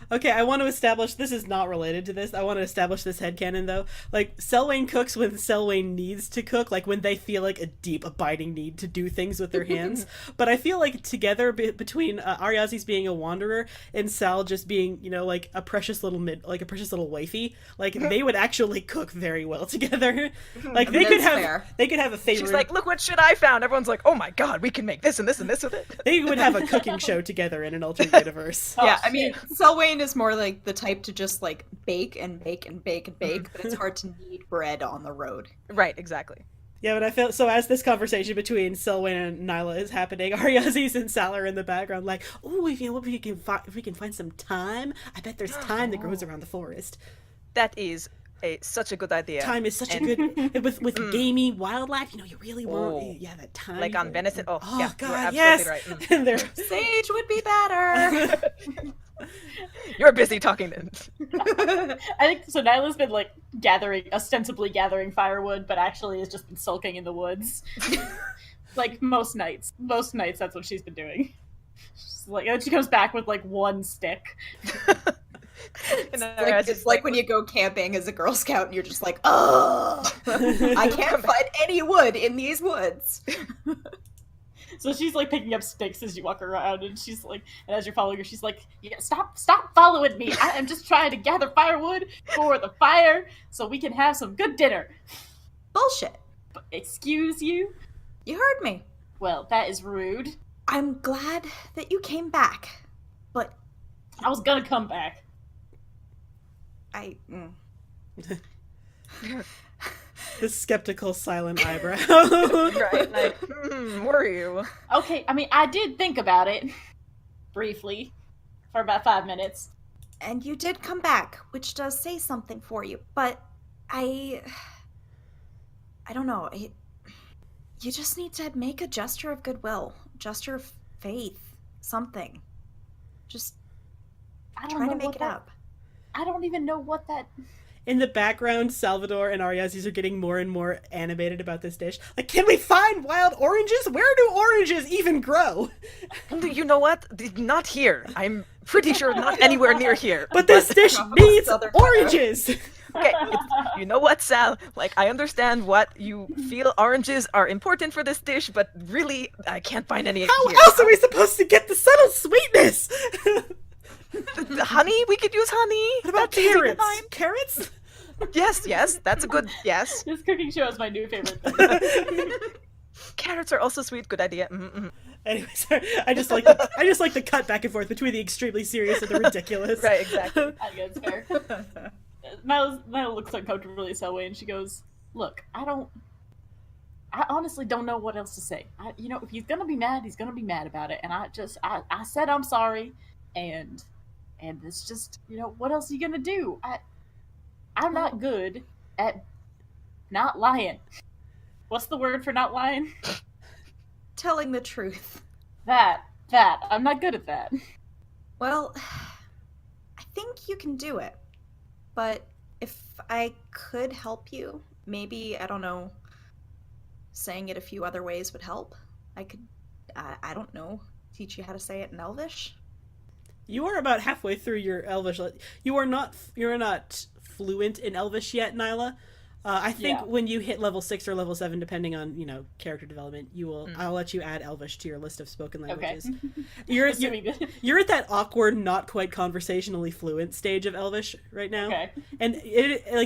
Okay, I want to establish, this is not related to this, I want to establish this headcanon though. Like, Selwyn cooks when Selwyn needs to cook, like when they feel like a deep, abiding need to do things with their hands. But I feel like together, between Ariazi's being a wanderer and Sal just being, you know, like a precious little wifey, like they would actually cook very well together. Like they could have a favorite. She's like, look what shit I found. Everyone's like, oh my god, we can make this and this and this with it. They would have a cooking show together in an alternate universe. Yeah, Oh, I mean, Selwyn is more like the type to just like bake and bake and bake and bake, but it's hard to knead bread on the road. Right, exactly. Yeah, but I feel so as this conversation between Selwyn and Nyla is happening, Ariazis and Sal are in the background, like, "Oh, if we can find some thyme, I bet there's thyme that grows around the forest. That is such a good idea. Thyme is such a good with gamey wildlife. You know, you really want that thyme. Like on venison. Oh, yeah, God, you're yes. absolutely right. And they're Sage would be better. You're busy talking then. I think so. Nyla's been like ostensibly gathering firewood, but actually has just been sulking in the woods. Like most nights. Most nights, that's what she's been doing. She's like, and she comes back with like one stick. It's like when you go camping as a Girl Scout and you're just like, oh, I can't find any wood in these woods. So she's like picking up sticks as you walk around, and she's like, and as you're following her, she's like, "Yeah, stop following me! I am just trying to gather firewood for the fire so we can have some good dinner." Bullshit. But excuse you? You heard me. Well, that is rude. I'm glad that you came back, but I was gonna come back. the skeptical silent eyebrow. Right, like, were you? Okay, I mean, I did think about it briefly for about 5 minutes. And you did come back, which does say something for you, but I don't know. You just need to make a gesture of goodwill, gesture of faith, something. Just try to make it up. I don't even know what that... In the background, Salvador and Ariazis are getting more and more animated about this dish. Like, can we find wild oranges? Where do oranges even grow? You know what? Not here. I'm pretty sure not anywhere near here. But this dish needs oranges! Okay, you know what, Sal? Like, I understand what you feel oranges are important for this dish, but really, I can't find any How here. else are we supposed to get the subtle sweetness? The honey? We could use honey. What about That's easy to carrots? find. Carrots? Yes, that's a good yes. This cooking show is my new favorite thing. Carrots are also sweet. Good idea. Mm-hmm. Anyway, sorry. I just like the cut back and forth between the extremely serious and the ridiculous. Right, exactly. I guess it's fair. Nyla looks uncomfortably Selwyn, and she goes, "Look, I honestly don't know what else to say. If he's gonna be mad, he's gonna be mad about it. And I said I'm sorry, and it's just, what else are you gonna do? I'm not good at not lying. What's the word for not lying? Telling the truth. That. I'm not good at that. Well, I think you can do it. But if I could help you, maybe, I don't know, saying it a few other ways would help. I could, I don't know, teach you how to say it in Elvish. You are about halfway through your Elvish. You're not fluent in Elvish yet, Nyla. I think when you hit level 6 or level 7, depending on, character development, you will. I'll let you add Elvish to your list of spoken languages. Okay. You're at that awkward, not quite conversationally fluent stage of Elvish right now. Okay. And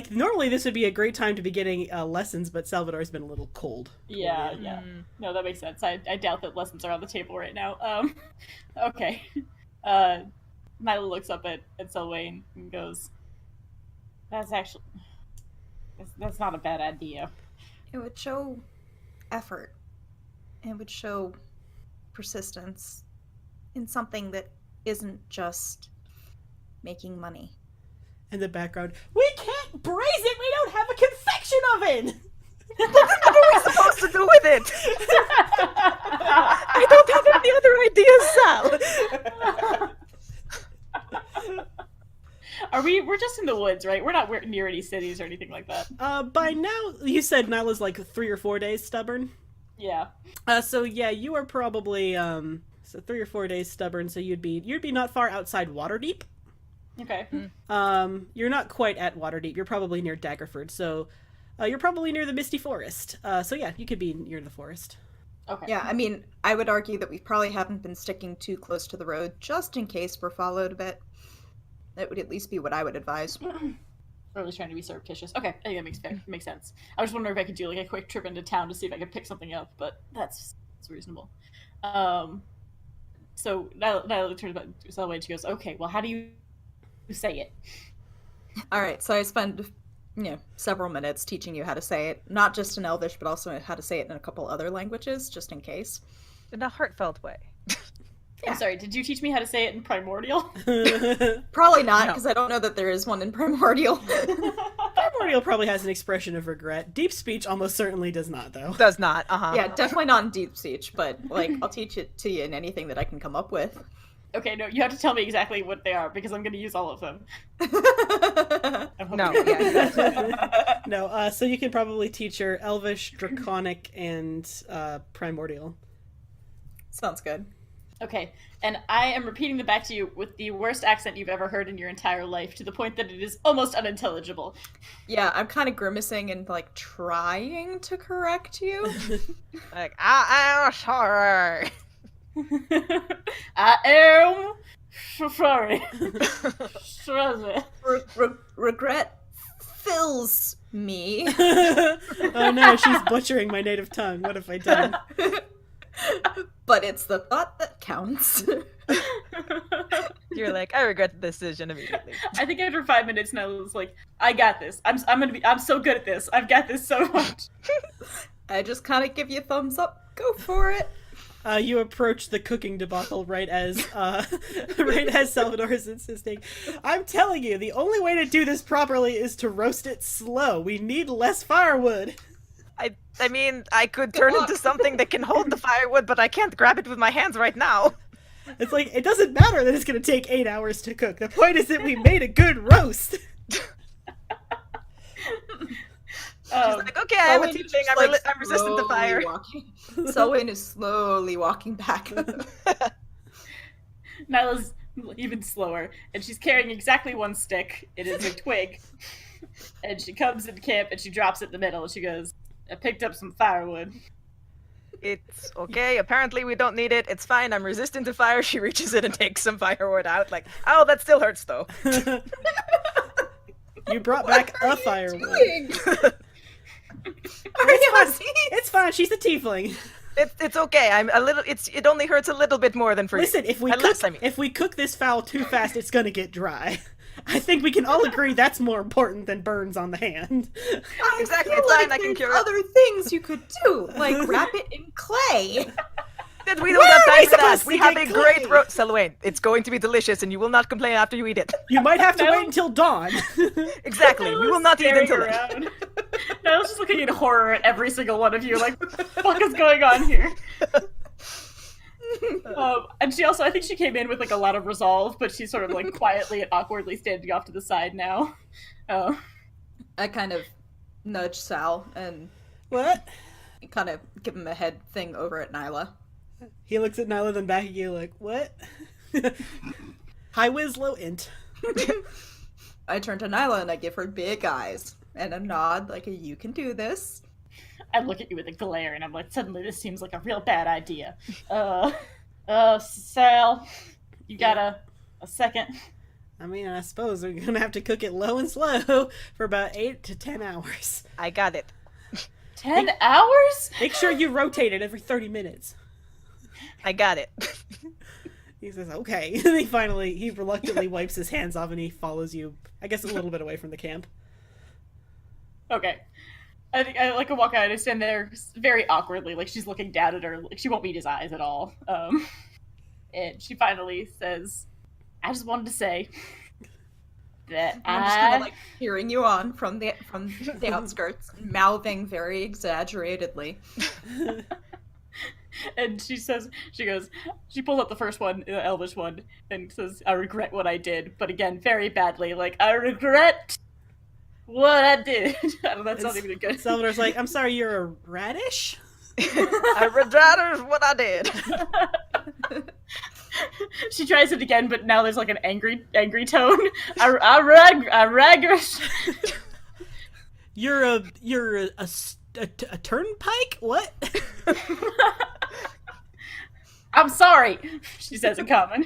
normally this would be a great time to be getting lessons, but Salvador's been a little cold. Yeah. No, that makes sense. I doubt that lessons are on the table right now. Okay. Nyla looks up at Selwyn and goes, That's not a bad idea. It would show effort. It would show persistence in something that isn't just making money. In the background, we can't braise it! We don't have a convection oven! What are we supposed to do with it? I don't have any other ideas, Sal. We're just in the woods, right? We're not near any cities or anything like that. By now, you said Nyla's like 3 or 4 days stubborn? Yeah. So yeah, you are probably so 3 or 4 days stubborn. So you'd be not far outside Waterdeep. Okay. You're not quite at Waterdeep. You're probably near Daggerford. So you're probably near the Misty Forest. So yeah, you could be near the forest. Okay. Yeah, I mean, I would argue that we probably haven't been sticking too close to the road, just in case we're followed a bit. That would at least be what I would advise. Or at least trying to be surreptitious. Okay, I think that makes sense. I was wondering if I could do like a quick trip into town to see if I could pick something up, but that's reasonable. So Nyla turns back to Salvador and she goes, "Okay, well, how do you say it?" All right, so I spend, several minutes teaching you how to say it, not just in Elvish, but also how to say it in a couple other languages, just in case. In a heartfelt way. I'm sorry, did you teach me how to say it in Primordial? Probably not, No. because I don't know that there is one in Primordial. Primordial probably has an expression of regret. Deep speech almost certainly does not, though. Does not, uh-huh. Yeah, definitely not in Deep Speech, but, I'll teach it to you in anything that I can come up with. Okay, no, you have to tell me exactly what they are, because I'm going to use all of them. I'm hoping No, you- yeah. No, so you can probably teach her Elvish, Draconic, and Primordial. Sounds good. Okay, and I am repeating them back to you with the worst accent you've ever heard in your entire life, to the point that it is almost unintelligible. Yeah, I'm kind of grimacing and, trying to correct you. Like, I'm sorry. I am sorry. Sorry. Regret fills me. Oh no, she's butchering my native tongue. What have I done? But it's the thought that counts. You're like, I regret the decision immediately. I think after 5 minutes now, it's like, I got this. I'm so good at this. I've got this so much. I just kind of give you a thumbs up. Go for it. You approach the cooking debacle right as Salvador is insisting. I'm telling you, the only way to do this properly is to roast it slow. We need less firewood. I mean, I could turn into something that can hold the firewood, but I can't grab it with my hands right now. It's like, it doesn't matter that it's going to take 8 hours to cook. The point is that we made a good roast. She's like, okay, I have a teaching. I'm resistant to fire. Selwyn is slowly walking back. Nyla's even slower, and she's carrying exactly one stick. It is a twig. And she comes in camp and she drops it in the middle and she goes, I picked up some firewood. It's okay. Apparently we don't need it. It's fine. I'm resistant to fire. She reaches in and takes some firewood out. Like, oh, that still hurts though. You brought back a firewood. It's fine. She's a tiefling. It's okay. I'm a little. It only hurts a little bit more than for Listen, you. if we cook this fowl too fast, it's gonna get dry. I think we can all agree that's more important than burns on the hand. Exactly, I feel it's fine, like I can there's cure it. other things you could do, like wrap it in clay. We don't have Where are time we for that. supposed We to have get a great clay? roast. Selwyn, it's going to be delicious, and you will not complain after you eat it. You might have to No. wait until dawn. Exactly. We will not eat until then. then. I was just looking in horror at every single one of you, like, what the fuck is going on here? And she also, I think she came in with like a lot of resolve, but she's sort of like quietly and awkwardly standing off to the side now. I kind of nudge Sal and What? kind of give him a head thing over at Nyla. He looks at Nyla, then back at you, like, what? High whiz, low int. I turn to Nyla and I give her big eyes and a nod, like a, you can do this. I look at you with a glare, and I'm like, suddenly this seems like a real bad idea. Sal, you got a second? I mean, I suppose we're gonna have to cook it low and slow for about 8 to 10 hours. I got it. 10 hours? Make sure you rotate it every 30 minutes. I got it. He says, okay. And he reluctantly wipes his hands off and he follows you, I guess, a little bit away from the camp. Okay. I think I like to walk out and I stand there very awkwardly, like she's looking down at her, like she won't meet his eyes at all. And she finally says, I just wanted to say that I'm just kind of like hearing you on from the outskirts, mouthing very exaggeratedly. And she pulls up the first one, the Elvish one, and says, I regret what I did, but again, very badly, like, I regret what I did. I don't know, that's not even good. Salvador's like, I'm sorry, you're a radish? I regret what I did. She tries it again, but now there's like an angry tone. I regret. You're a turnpike? What? I'm sorry, she says in common.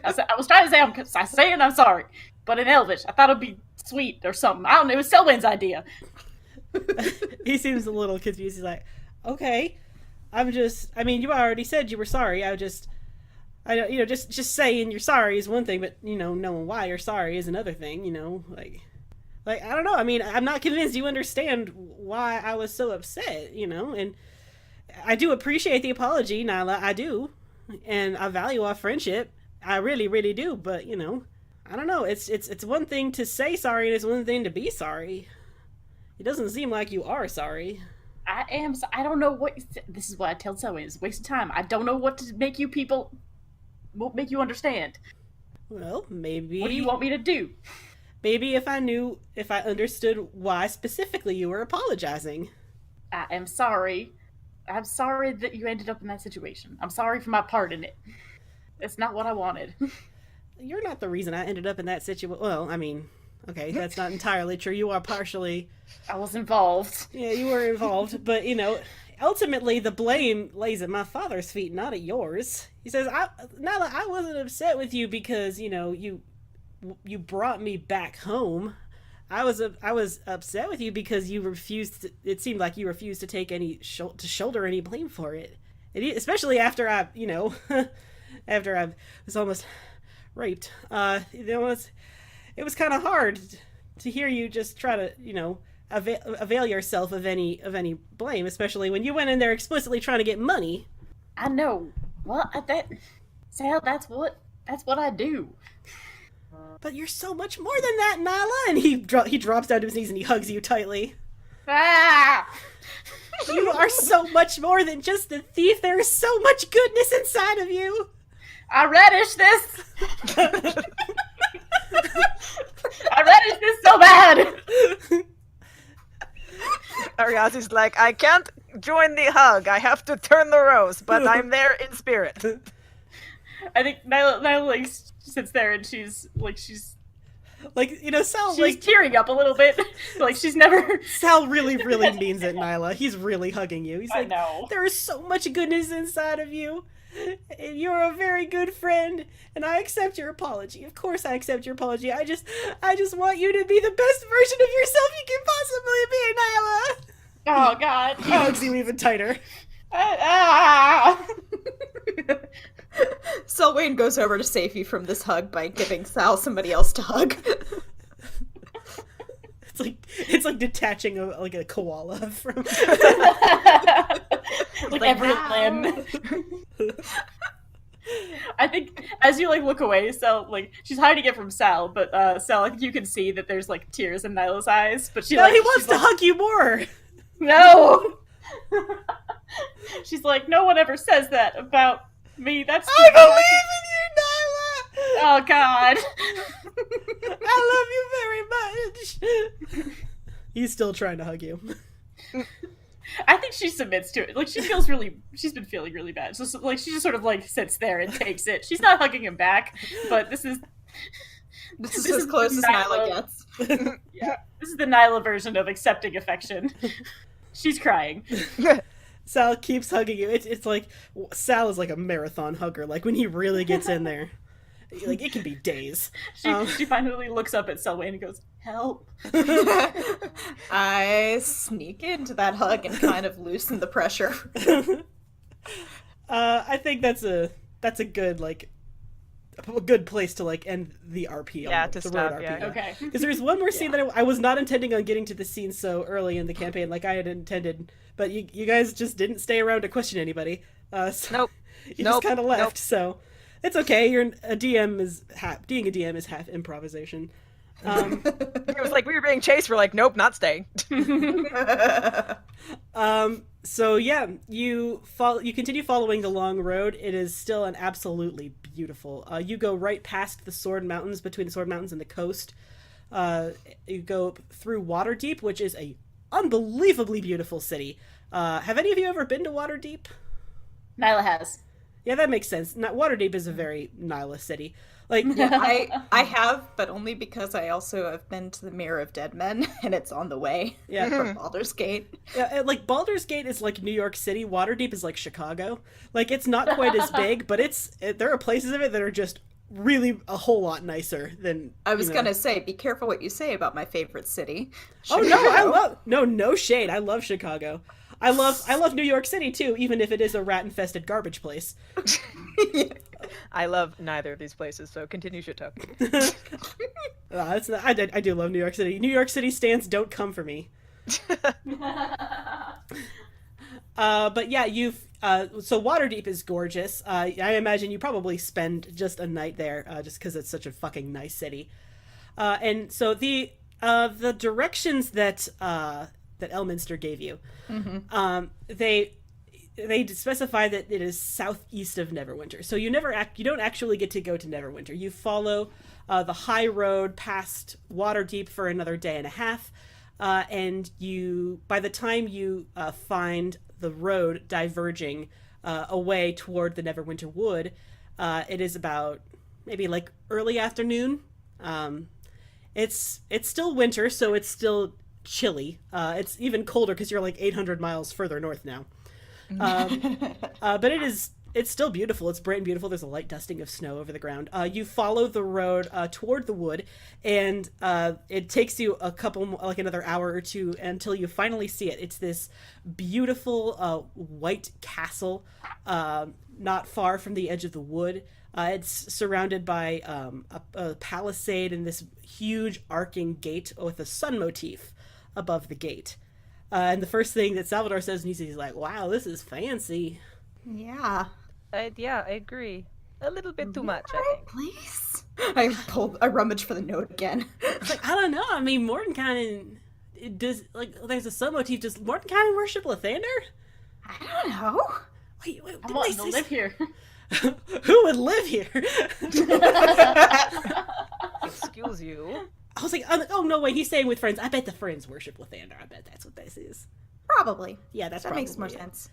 I was trying to say I'm saying I'm sorry, but in Elvish, I thought it'd be sweet or something. I don't know. It was Selwyn's idea. He seems a little confused. He's like, okay, I mean, you already said you were sorry. Just saying you're sorry is one thing, but, knowing why you're sorry is another thing, like, I don't know. I mean, I'm not convinced you understand why I was so upset, and I do appreciate the apology, Nyla, I do, and I value our friendship. I really, really do, but, I don't know. It's one thing to say sorry, and it's one thing to be sorry. It doesn't seem like you are sorry. I don't know what... This is what I tell Selwyn. It's a waste of time. I don't know what to make you people... Won't make you understand. Well, maybe... What do you want me to do? Maybe if I understood why specifically you were apologizing. I am sorry. I'm sorry that you ended up in that situation. I'm sorry for my part in it. It's not what I wanted. You're not the reason I ended up in that situation. Well, I mean... Okay, that's not entirely true. You are partially... I was involved. Yeah, you were involved, but, ultimately the blame lays at my father's feet, not at yours. He says, Nyla, I wasn't upset with you because, you brought me back home. I was upset with you because you refused it seemed like you refused to take to shoulder any blame for it. Especially after after I was almost raped. It was kind of hard to hear you just try to, avail yourself of any blame, especially when you went in there explicitly trying to get money. I know. Well, Sal, that's what I do. But you're so much more than that, Nyla. And he drops down to his knees and he hugs you tightly. Ah! You are so much more than just a thief. There is so much goodness inside of you. I reddish this. I reddish this so bad. Ariazi's like, I can't join the hug. I have to turn the rose, but I'm there in spirit. I think Nyla like sits there and she's Sal she's tearing up a little bit. Like she's never. Sal really, really means it, Nyla. He's really hugging you. He's like, I know. There is so much goodness inside of you. And you're a very good friend, and I accept your apology. Of course I accept your apology. I just want you to be the best version of yourself you can possibly be, Nyla. Oh God. He hugs you even tighter. Selwyn goes over to save you from this hug by giving Sal somebody else to hug. It's like detaching a koala from like every limb. I think as you look away, Sal she's hiding it from Sal, but Sal, I think you can see that there's tears in Nyla's eyes. But he wants to hug you more. No. She's like, no one ever says that about me. That's I believe in you, Nyla. Oh God. I love you very much. He's still trying to hug you. I think she submits to it. She's been feeling really bad. So she just sort of sits there and takes it. She's not hugging him back, but this is as close as Nyla gets. Yeah, this is the Nyla version of accepting affection. She's crying. Sal keeps hugging you. It's like Sal is like a marathon hugger. Like when he really gets in there, it can be days. She finally looks up at Selwyn and goes, "Help!" I sneak into that hug and kind of loosen the pressure. I think that's a good a good place to end the RP. Yeah, to the stop. road Yeah. RP. Okay. Because there's one more scene that I was not intending on getting to the scene so early in the campaign like I had intended, but you guys just didn't stay around to question anybody. So Nope. You just kind of left. So it's okay. Being a DM is half improvisation. It was like we were being chased. We're like, nope, not staying. So yeah, you continue following the long road. It is still an absolutely beautiful. You go right past the Sword Mountains, between the Sword Mountains and the coast. You go through Waterdeep, which is a unbelievably beautiful city. Have any of you ever been to Waterdeep? Nyla has. Yeah, that makes sense. Waterdeep is a very Nyla city. Like, I have, but only because I also have been to the Mirror of Dead Men, and it's on the way from Baldur's Gate. yeah, like Baldur's Gate is like New York City. Waterdeep is like Chicago. Like, it's not quite as big, but there are places of it that are just really a whole lot nicer than. I was gonna say, be careful what you say about my favorite city. Oh no, no shade. I love Chicago. I love New York City too, even if it is a rat-infested garbage place. I love neither of these places, so continue shit talking. I do love New York City. New York City stands don't come for me. But yeah, so Waterdeep is gorgeous. I imagine you probably spend just a night there, just because it's such a fucking nice city. And so the directions that Elminster gave you, they specify that it is southeast of Neverwinter. So you don't actually get to go to Neverwinter. You follow the high road past Waterdeep for another day and a half, and by the time you find the road diverging away toward the Neverwinter Wood, it is about maybe like early afternoon. It's still winter, so it's still chilly. It's even colder because you're like 800 miles further north now. But it's still beautiful. It's bright and beautiful. There's a light dusting of snow over the ground. You follow the road toward the wood, and it takes you another hour or two until you finally see it. It's this beautiful white castle not far from the edge of the wood. It's surrounded by a palisade and this huge arcing gate with a sun motif above the gate. And the first thing that Salvador says when he's like, wow, this is fancy. Yeah. I agree. A little bit too much, I think. Please. I rummage for the note again. It's like, I don't know. I mean, Mordenkainen does, like, there's a sun motif. Does Mordenkainen worship Lathander? I don't know. Wait, I want to live here. Who would live here? Excuse you. I was like, oh no, wait, he's saying with friends. I bet the friends worship Lathander. I bet that's what this is. Probably. Yeah, that makes more sense.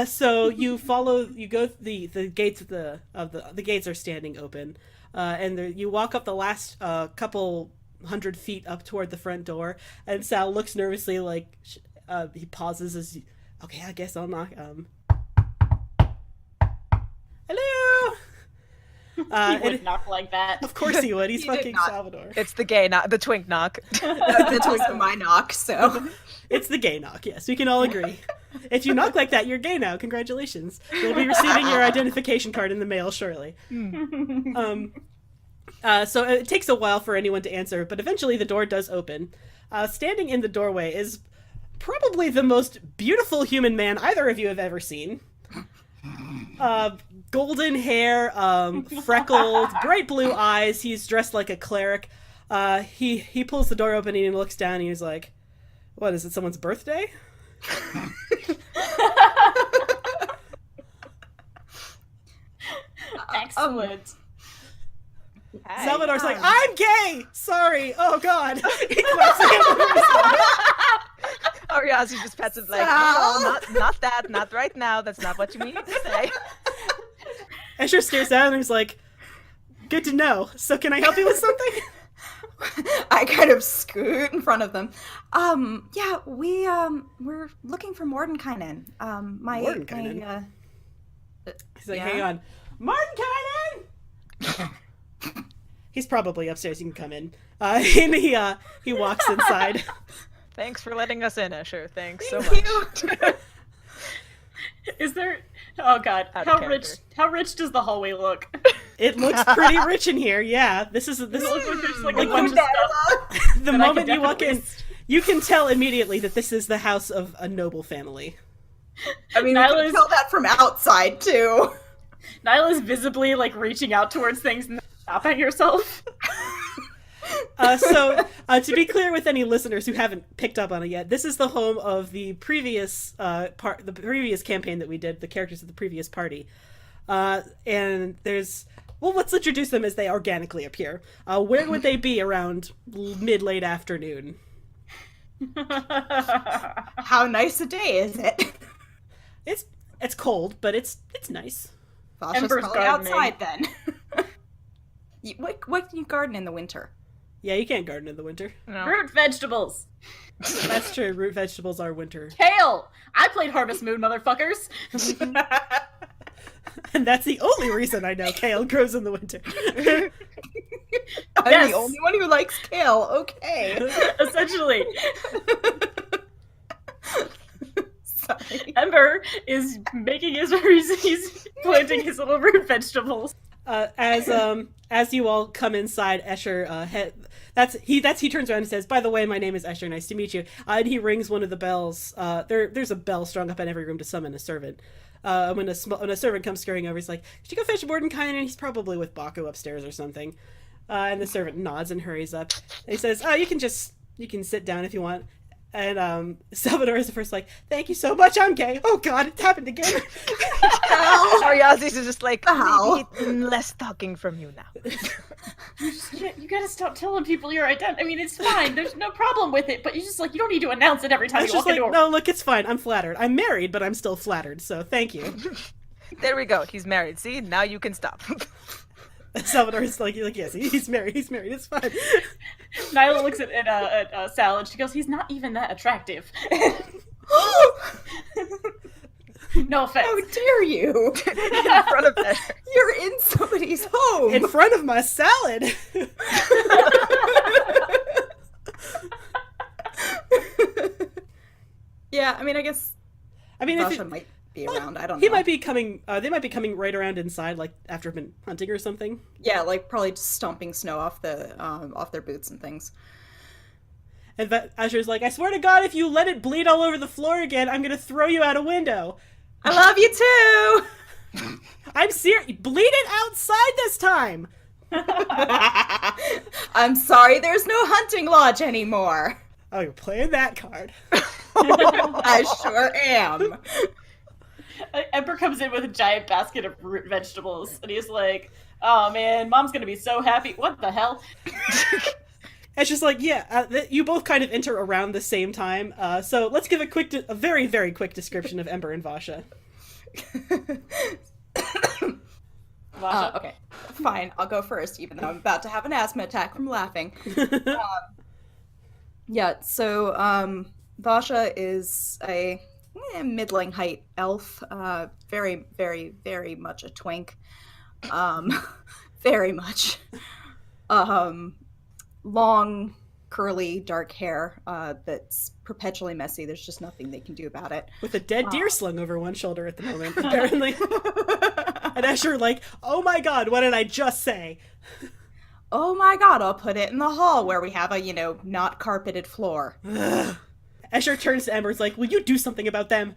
So you go the gates of the gates are standing open, and you walk up the last couple 100 feet up toward the front door, and Sal looks nervously, like he pauses okay, I guess I'll knock. Hello. He would knock like that. Of course he would. He's He did fucking not. Salvador. It's the gay knock, the twink knock. That's also my knock, so. It's the gay knock. Yes, we can all agree. If you knock like that, you're gay now. Congratulations. You'll be receiving your identification card in the mail shortly. So it takes a while for anyone to answer, but eventually the door does open. Standing in the doorway is probably the most beautiful human man either of you have ever seen. Golden hair, freckled, bright blue eyes. He's dressed like a cleric. He pulls the door open and he looks down and he's like, what, is it someone's birthday? Excellent. Salvador's like, I'm gay! Sorry! Oh god! He claps his hand over his heart. Ariazi just pets it like, no, not that, not right now. That's not what you mean to say. Escher stares down and he's like, good to know. So can I help you with something? I kind of scoot in front of them. Yeah, we're looking for Mordenkainen. Mordenkainen? He's like, yeah. hang on. Mordenkainen! He's probably upstairs. You can come in. And he walks inside. Thanks for letting us in, Escher. Thanks so Thank much. you. Is there? Oh god, Out of how rich does the hallway look? It looks pretty rich in here. Yeah, this. It looks like there's like a Like bunch of that stuff. The that I moment could you walk in, definitely you can tell immediately that this is the house of a noble family. I mean, we Nyla's- can tell that from outside, too. Nyla's visibly like reaching out towards things and stopping herself. To be clear with any listeners who haven't picked up on it yet, this is the home of the previous the previous campaign that we did, the characters of the previous party. And let's introduce them as they organically appear. Where would they be around mid-late afternoon? How nice a day is it? It's cold, but it's nice. Vasha's Ember's probably gardening. outside then. What can you garden in the winter? Yeah, you can't garden in the winter. No. Root vegetables. That's true. Root vegetables are winter. Kale. I played Harvest Moon, motherfuckers. And that's the only reason I know kale grows in the winter. I'm Yes. the only one who likes kale. Okay. Essentially, Sorry. Ember is making he's planting his little root vegetables. As you all come inside, Escher he turns around and says, "By the way, my name is Escher. Nice to meet you." And he rings one of the bells. There's a bell strung up in every room to summon a servant. When a servant comes scurrying over, he's like, "Should you go fetch Mordenkainen? And he's probably with Baku upstairs or something." And the servant nods and hurries up. And he says, you can sit down if you want." And Salvador is the first like, "Thank you so much, I'm gay." Oh god, it happened again. Ariazis is just like, Ow. maybe less talking from you now. You gotta stop telling people your identity. I mean, it's fine. There's no problem with it, but you don't need to announce it every time It's you just walk like, into a no, look, it's fine. I'm flattered. I'm married, but I'm still flattered, so thank you. There we go. He's married. See, now you can stop. Salvador is like, yes, he's married, it's fine. Nyla looks at Sal and she goes, "He's not even that attractive." No offense. How dare you? In front of that. You're in somebody's home. In front of my salad. Yeah, I mean, I guess If Vasha might be around. I don't know. he might be coming, they might be coming right around inside, like, after been hunting or something. Yeah, like probably just stomping snow off their boots and things. And Asher's like, "I swear to God, if you let it bleed all over the floor again, I'm gonna throw you out a window." I love you too. I'm serious. Bleed it outside this time. I'm sorry, there's no hunting lodge anymore. Oh, you're playing that card. I sure am. Ember comes in with a giant basket of root vegetables, and he's like, "Oh man, Mom's gonna be so happy." What the hell? It's just like, yeah, you both kind of enter around the same time. So let's give a very, very quick description of Ember and Vasha. Vasha? Okay, fine. I'll go first, even though I'm about to have an asthma attack from laughing. Yeah, so Vasha is a middling height elf. Very, very, very much a twink. Very much. Long, curly, dark hair that's perpetually messy. There's just nothing they can do about it. With a dead deer slung over one shoulder at the moment, apparently. And Asher like, "Oh my god, what did I just say?" Oh my god, I'll put it in the hall where we have a, not carpeted floor. Escher turns to Ember, is like, "Will you do something about them?"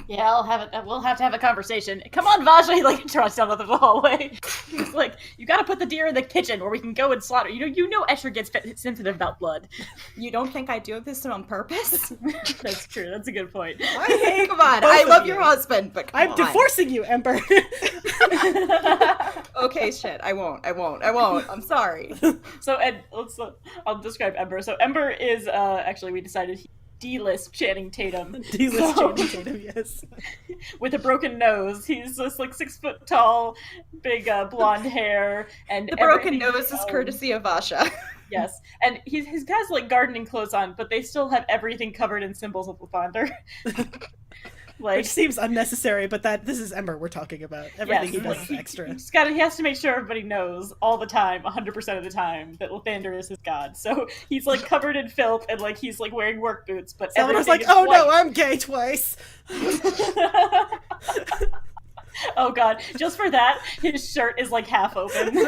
Yeah, we'll have to have a conversation. Come on, Vasha. He like trots down the hallway. He's like, "You gotta put the deer in the kitchen where we can go and slaughter." You know Escher gets sensitive about blood. You don't think I do this on purpose? That's true. That's a good point. I hate Come on, both I of love you. your husband, but come I'm on. divorcing you, Ember. Okay, shit, I won't. I'm sorry. So I'll describe Ember. So Ember is actually we decided D-list Channing Tatum. D-list Channing Tatum, yes. With a broken nose. He's just like 6 foot tall, big blonde hair, and The broken everything nose he is owns. courtesy of Vasha. Yes, and he's got like gardening clothes on, but they still have everything covered in symbols of Lathander. Like, Which seems unnecessary, but this is Ember we're talking about. Everything he does is he extra. he has to make sure everybody knows all the time, 100% of the time, that Lathander is his god. So he's like covered in filth and like he's like wearing work boots, but Salvador's everything like, is "Oh no, white." I'm gay twice." Oh god, just for that, his shirt is like half open.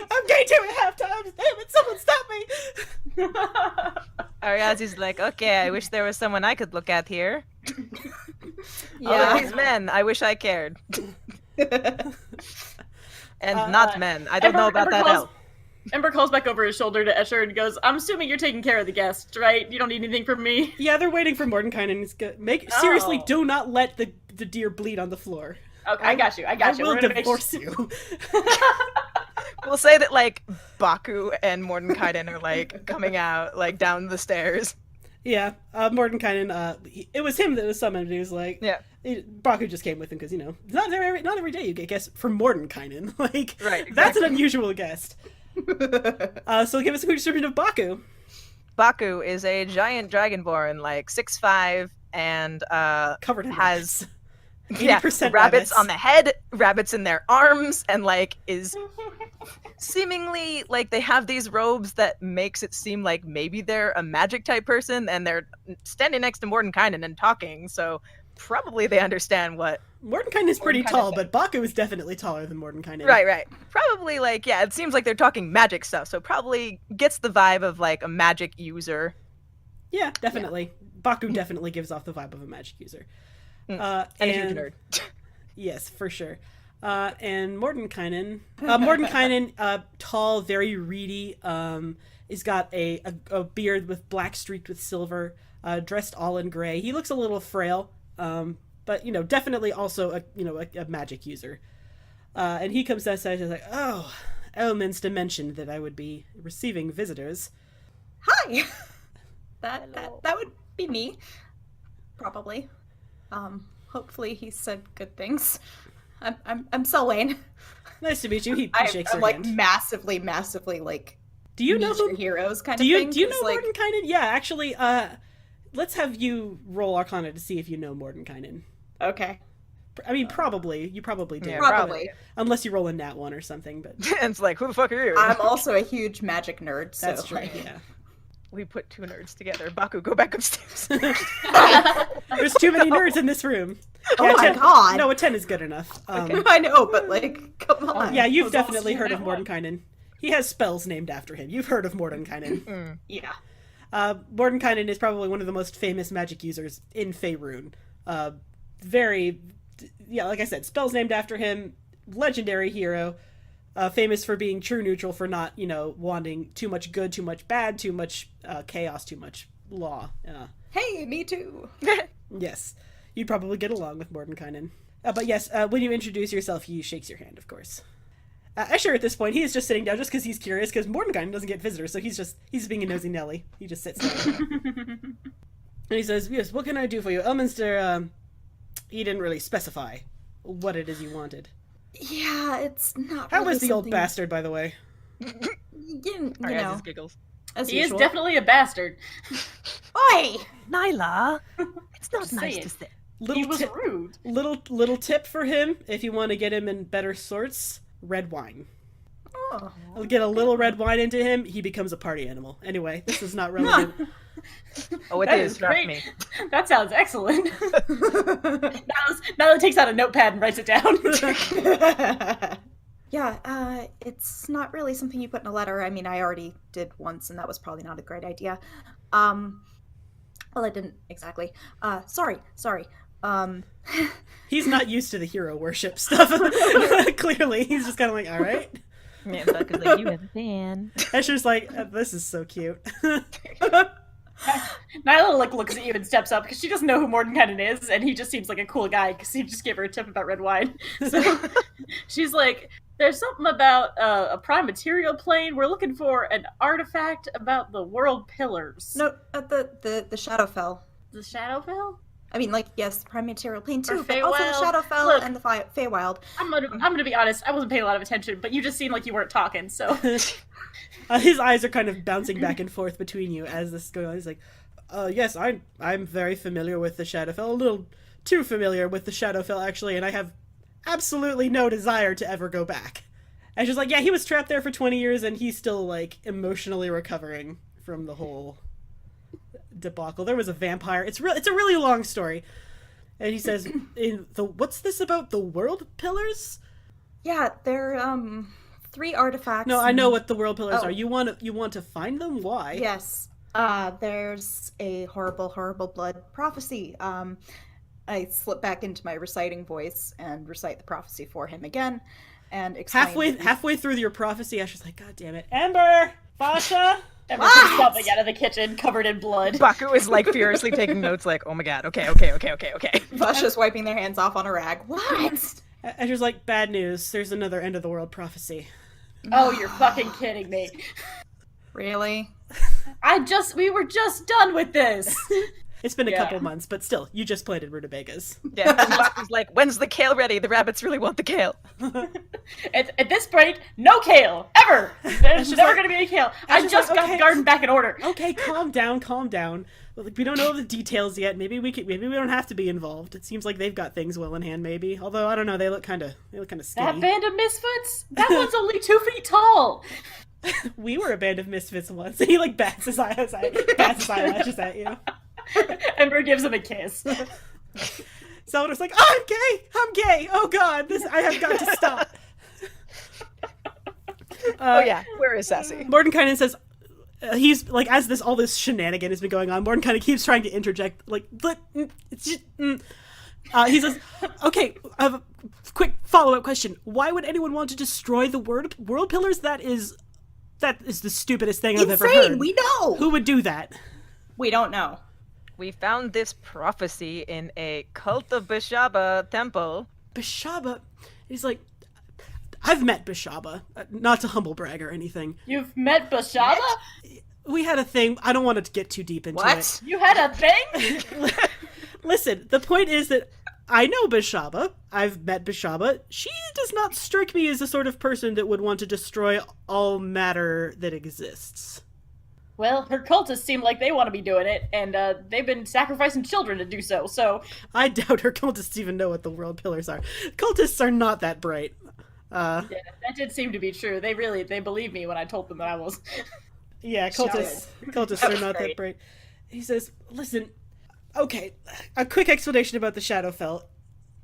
I'm gay 2.5 times. Damn it, someone stop me. Ariazi's like, okay, I wish there was someone I could look at here. All Yeah. of these men, I wish I cared. And not men. I don't know about that elf. Ember calls back over his shoulder to Escher and goes, "I'm assuming you're taking care of the guests, right? You don't need anything from me." Yeah, they're waiting for Mordenkainen. Seriously, Oh. do not let the deer bleed on the floor. Okay, I got you. I We're will gonna make divorce you. We'll say that like Baku and Mordenkainen are like coming out like down the stairs. Yeah, Mordenkainen, it was him that was summoned. He was like, Yeah. Baku just came with him because, you know, not every day you get a guest from Mordenkainen. Like, Right, that's an exactly. unusual guest. So give us a quick description of Baku. Baku is a giant dragonborn, like 6'5", and Covered in has 80% rabbits on the head, rabbits in their arms, and like is seemingly like they have these robes that makes it seem like maybe they're a magic type person, and they're standing next to Mordenkainen and talking, so probably they understand what. Mordenkainen is pretty Mordenkainen tall, said. but Baku is definitely taller than Mordenkainen. Right. Probably like, yeah, it seems like they're talking magic stuff, so probably gets the vibe of like a magic user. Yeah, definitely. Baku definitely gives off the vibe of a magic user. And a huge nerd. Yes, for sure. And Mordenkainen, tall, very reedy, he's got a beard with black streaked with silver, dressed all in gray. He looks a little frail, but, you know, definitely also a magic user. And he comes outside and is like, oh, Elminster mentioned that I would be receiving visitors. Hi. That would be me. Probably. Hopefully he said good things. I'm Selwyn. Nice to meet you. He shakes I'm her like hand. massively like Do you know meet your who? heroes kind Do of you thing? do you know 'cause, like, Mordenkainen? Yeah, actually, let's have you roll Arcana to see if you know Mordenkainen. Okay. I mean, probably. You probably do. Yeah, Probably. Unless you roll a nat one or something, but And it's like, who the fuck are you? I'm also a huge magic nerd, so that's true. like, Yeah. We put two nerds together. Baku, go back upstairs. There's too many nerds in this room. Oh Yeah, my 10 god. No, a 10 is good enough. I know, but like, come on. Yeah, you've Those definitely all heard of stand out. Mordenkainen. He has spells named after him. You've heard of Mordenkainen. Yeah. Mordenkainen is probably one of the most famous magic users in Faerun. Like I said, spells named after him, legendary hero, famous for being true neutral, for not, wanting too much good, too much bad, too much chaos, too much law. Hey, me too. Yes, you'd probably get along with Mordenkainen. But yes, when you introduce yourself, he shakes your hand, of course. Escher, at this point, he is just sitting down just because he's curious, because Mordenkainen doesn't get visitors, so he's being a nosy Nelly. He just sits there. And he says, yes, what can I do for you? Elminster, he didn't really specify what it is you wanted. Yeah, it's not. How really is the old something- bastard, by the way? You Arias know, is giggles. as He is usual. definitely a bastard. Oi! Nyla, it's not Just nice saying. to say. He was rude. Little tip for him, if you want to get him in better sorts, red wine. Oh. I'll get a little red wine into him, he becomes a party animal. Anyway, this is not relevant. Oh, it That is. is Trust great. me. That sounds excellent. Now takes out a notepad and writes it down. Yeah, it's not really something you put in a letter. I mean, I already did once, and that was probably not a great idea. Well, I didn't exactly. Sorry. He's not used to the hero worship stuff. Clearly, he's just kind of like, all right. Man, Baku's like, you have a fan. Escher's like, this is so cute. Nyla looks at you and steps up because she doesn't know who Mordenkainen is, and he just seems like a cool guy because he just gave her a tip about red wine. So she's like, "There's something about a prime material plane. We're looking for an artifact about the world pillars." No, the Shadowfell. The Shadowfell. I mean, like, yes, the prime material plane too, Or but also the Feywild. Shadowfell Look. and the Feywild. I'm gonna be honest. I wasn't paying a lot of attention, but you just seemed like you weren't talking. So His eyes are kind of bouncing back and forth between you as this is going on. He's like, yes, I'm very familiar with the Shadowfell. A little too familiar with the Shadowfell, actually, and I have absolutely no desire to ever go back. And she's like, yeah, he was trapped there for 20 years, and he's still, like, emotionally recovering from the whole debacle. There was a vampire. It's a really long story. And he says, what's this about the world pillars? Yeah, they're 3 artifacts. No, I know what the world pillars Oh. are. You want to find them? Why? Yes. There's a horrible blood prophecy. I slip back into my reciting voice and recite the prophecy for him again, and explain. Halfway through your prophecy, Asher's like, God damn it, Ember, Fasha. Emma comes stomping out of the kitchen, covered in blood. Baku is like furiously taking notes, like, oh my god, okay. Vasha's wiping their hands off on a rag. What? Asher's like, bad news. There's another end of the world prophecy. Oh, you're fucking kidding me. Really? We were just done with this. It's been a couple months, but still, you just planted rutabagas. Yeah, and Bucky's like, when's the kale ready? The rabbits really want the kale. At this point, no kale ever. There's never like- gonna be any kale. I I was just like, got okay. the garden back in order. Okay, calm down. Like, we don't know the details yet. Maybe we don't have to be involved. It seems like they've got things well in hand, maybe. Although I don't know, they look kind of That skinny. band of misfits? That one's only 2 feet tall. We were a band of misfits once. He like bats his eyelashes at you. Ember gives him a kiss. Salvador's like, oh, I'm gay. Oh God, I have got to stop. Oh yeah, where is Sassy? Mordenkainen says, he's like, as all this shenanigan has been going on, Mordenkainen keeps trying to interject, like, but it's just, he says, okay, I have a quick follow-up question. Why would anyone want to destroy the world pillars? That is the stupidest thing I've ever heard. We know. Who would do that? We don't know. We found this prophecy in a cult of Bishaba temple. Bishaba, he's like, I've met Bishaba, not to humble brag or anything. You've met Bashaba? We had a thing. I don't want to get too deep into it. You had a thing? Listen, the point is that I know Bishaba. I've met Bishaba. She does not strike me as the sort of person that would want to destroy all matter that exists. Well, her cultists seem like they want to be doing it, and they've been sacrificing children to do so, so... I doubt her cultists even know what the world pillars are. Cultists are not that bright. Yeah, that did seem to be true. They believed me when I told them that I was... Yeah, cultists are not that bright. He says, listen, okay, a quick explanation about the Shadowfell.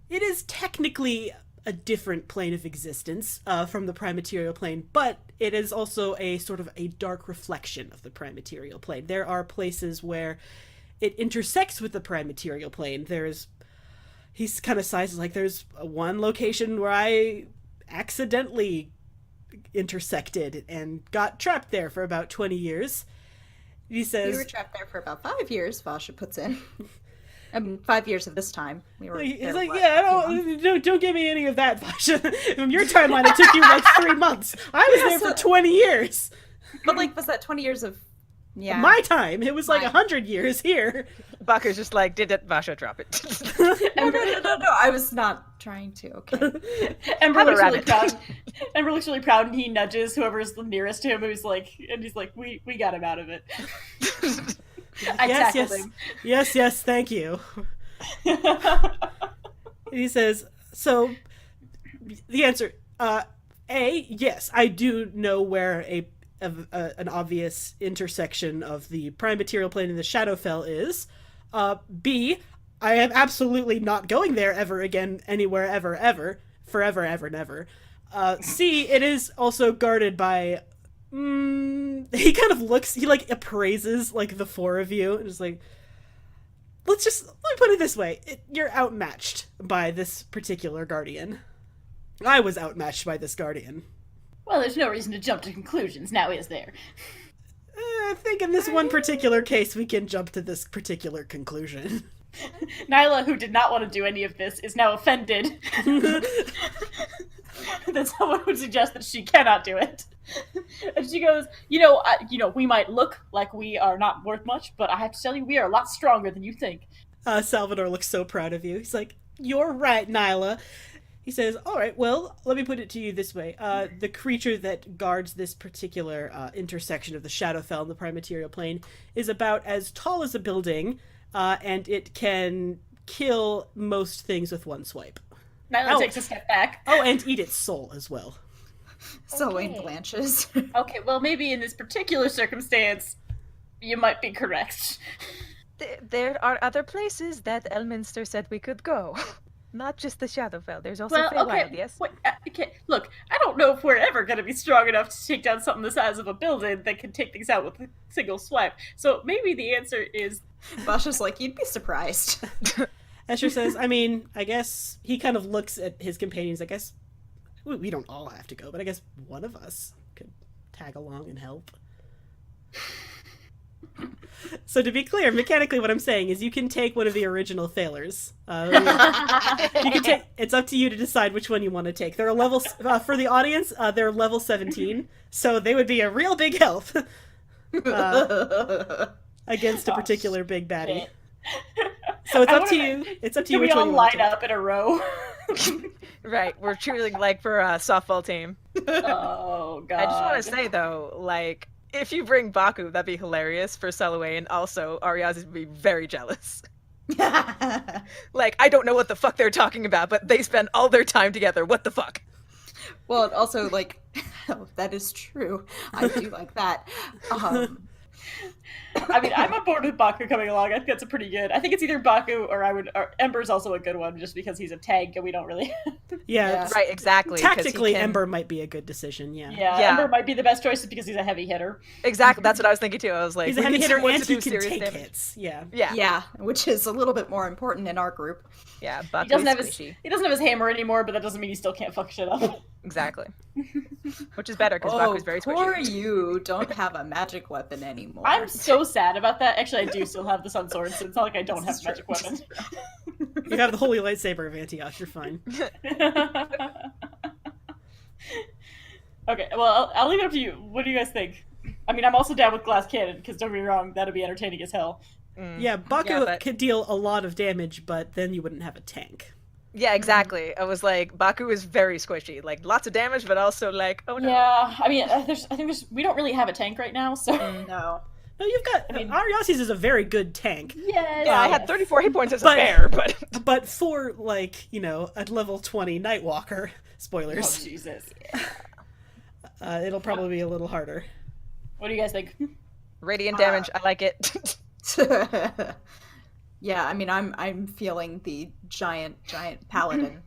It is technically a different plane of existence from the Prime Material Plane, but it is also a sort of a dark reflection of the Prime Material Plane. There are places where it intersects with the Prime Material Plane. He's kind of sizes like there's one location where I accidentally intersected and got trapped there for about 20 years. He says... We were trapped there for about 5 years, Vasha puts in. I mean, 5 years of this time. We were. He's like, don't give me any of that, Vasha. From your timeline, it took you like 3 months. I was there for 20 years. But like, was that 20 years of? Yeah. My time. It was like 100 years here. Baku's just like, did it, Vasha, drop it. No. I was not trying to. Okay. Ember looks really proud. Ember looks really proud, and he nudges whoever's the nearest to him, he's like, we got him out of it. I tackled him. Yes, thank you. He says, so, the answer, A, yes, I do know where an obvious intersection of the Prime Material Plane and the Shadowfell is. B, I am absolutely not going there ever again, anywhere, ever, forever, ever, never. C, it is also guarded by... he kind of looks, he like appraises like the four of you and is like, let me put it this way, you're outmatched by this particular guardian. I was outmatched by this guardian. Well, there's no reason to jump to conclusions, now is there? I think in this one particular case we can jump to this particular conclusion. Nyla, who did not want to do any of this, is now offended that someone would suggest that she cannot do it. And she goes, we might look like we are not worth much, but I have to tell you, we are a lot stronger than you think. Salvador looks so proud of you. He's like, you're right, Nyla. He says, all right, well, let me put it to you this way. The creature that guards this particular intersection of the Shadowfell and the Prime Material Plane is about as tall as a building, and it can kill most things with one swipe. Nyla takes a step back. Oh, and eat its soul as well. So Okay. in Blanche's. Okay, well, maybe in this particular circumstance, you might be correct. There are other places that Elminster said we could go. Not just the Shadowfell. There's also Feywild, yes? Wait, okay, look, I don't know if we're ever going to be strong enough to take down something the size of a building that can take things out with a single swipe. So maybe the answer is... Vasha's like, you'd be surprised. Escher says, I mean, I guess he kind of looks at his companions. I guess we don't all have to go, but I guess one of us could tag along and help. So to be clear, mechanically what I'm saying is you can take one of the original failers. You can take. It's up to you to decide which one you want to take. They're a level for the audience. They're level 17, so they would be a real big help against a particular big baddie. So it's up to you. It's up to you Can we which one all you want to line take. up in a row? Right, we're choosing like for a softball team. Oh god. I just want to say though, like, if you bring Baku, that'd be hilarious for Selaway, and also Ariazi would be very jealous. Like, I don't know what the fuck they're talking about, but they spend all their time together. What the fuck? Well, also, like, oh, that is true. I do like that. I mean, I'm on board with Baku coming along. I think that's a pretty good. I think it's either Baku or Ember's also a good one, just because he's a tank and we don't really. Yeah, Right, exactly. 'cause he tactically, can- Ember might be a good decision. Yeah. Yeah, Ember might be the best choice because he's a heavy hitter. Exactly, that's what I was thinking too. I was like, He's a we heavy need hitter someone and to he do can serious take damage. hits. Yeah. Yeah, Yeah, which is a little bit more important in our group. yeah. He Baku doesn't is have his squishy. he doesn't have his hammer anymore, but that doesn't mean he still can't fuck shit up. Exactly. Which is better because Oh, Baku's very poor squishy. you don't have a magic weapon anymore. I'm so sad about that. Actually, I do still have the Sun Sword, so it's not like I don't This have is a magic true. weapon. You have the holy lightsaber of Antioch. You're fine. Okay, well, I'll leave it up to you. What do you guys think? I mean, I'm also down with glass cannon because don't get me wrong, that'd be entertaining as hell. Yeah, Baku Yeah, but- could deal a lot of damage, but then you wouldn't have a tank. Yeah, exactly. I was like, Baku is very squishy. Like, lots of damage, but also like, oh no. Yeah, I mean, I think we don't really have a tank right now, so. No. No, you've got. I mean- Ariasis is a very good tank. Yes. Yeah, I had 34 hit points as a But- bear, but But for, like, you know, a level 20 Nightwalker, Oh, spoilers, Jesus. it'll probably be a little harder. What do you guys think? radiant damage, I like it. Yeah, I mean, I'm feeling the giant paladin.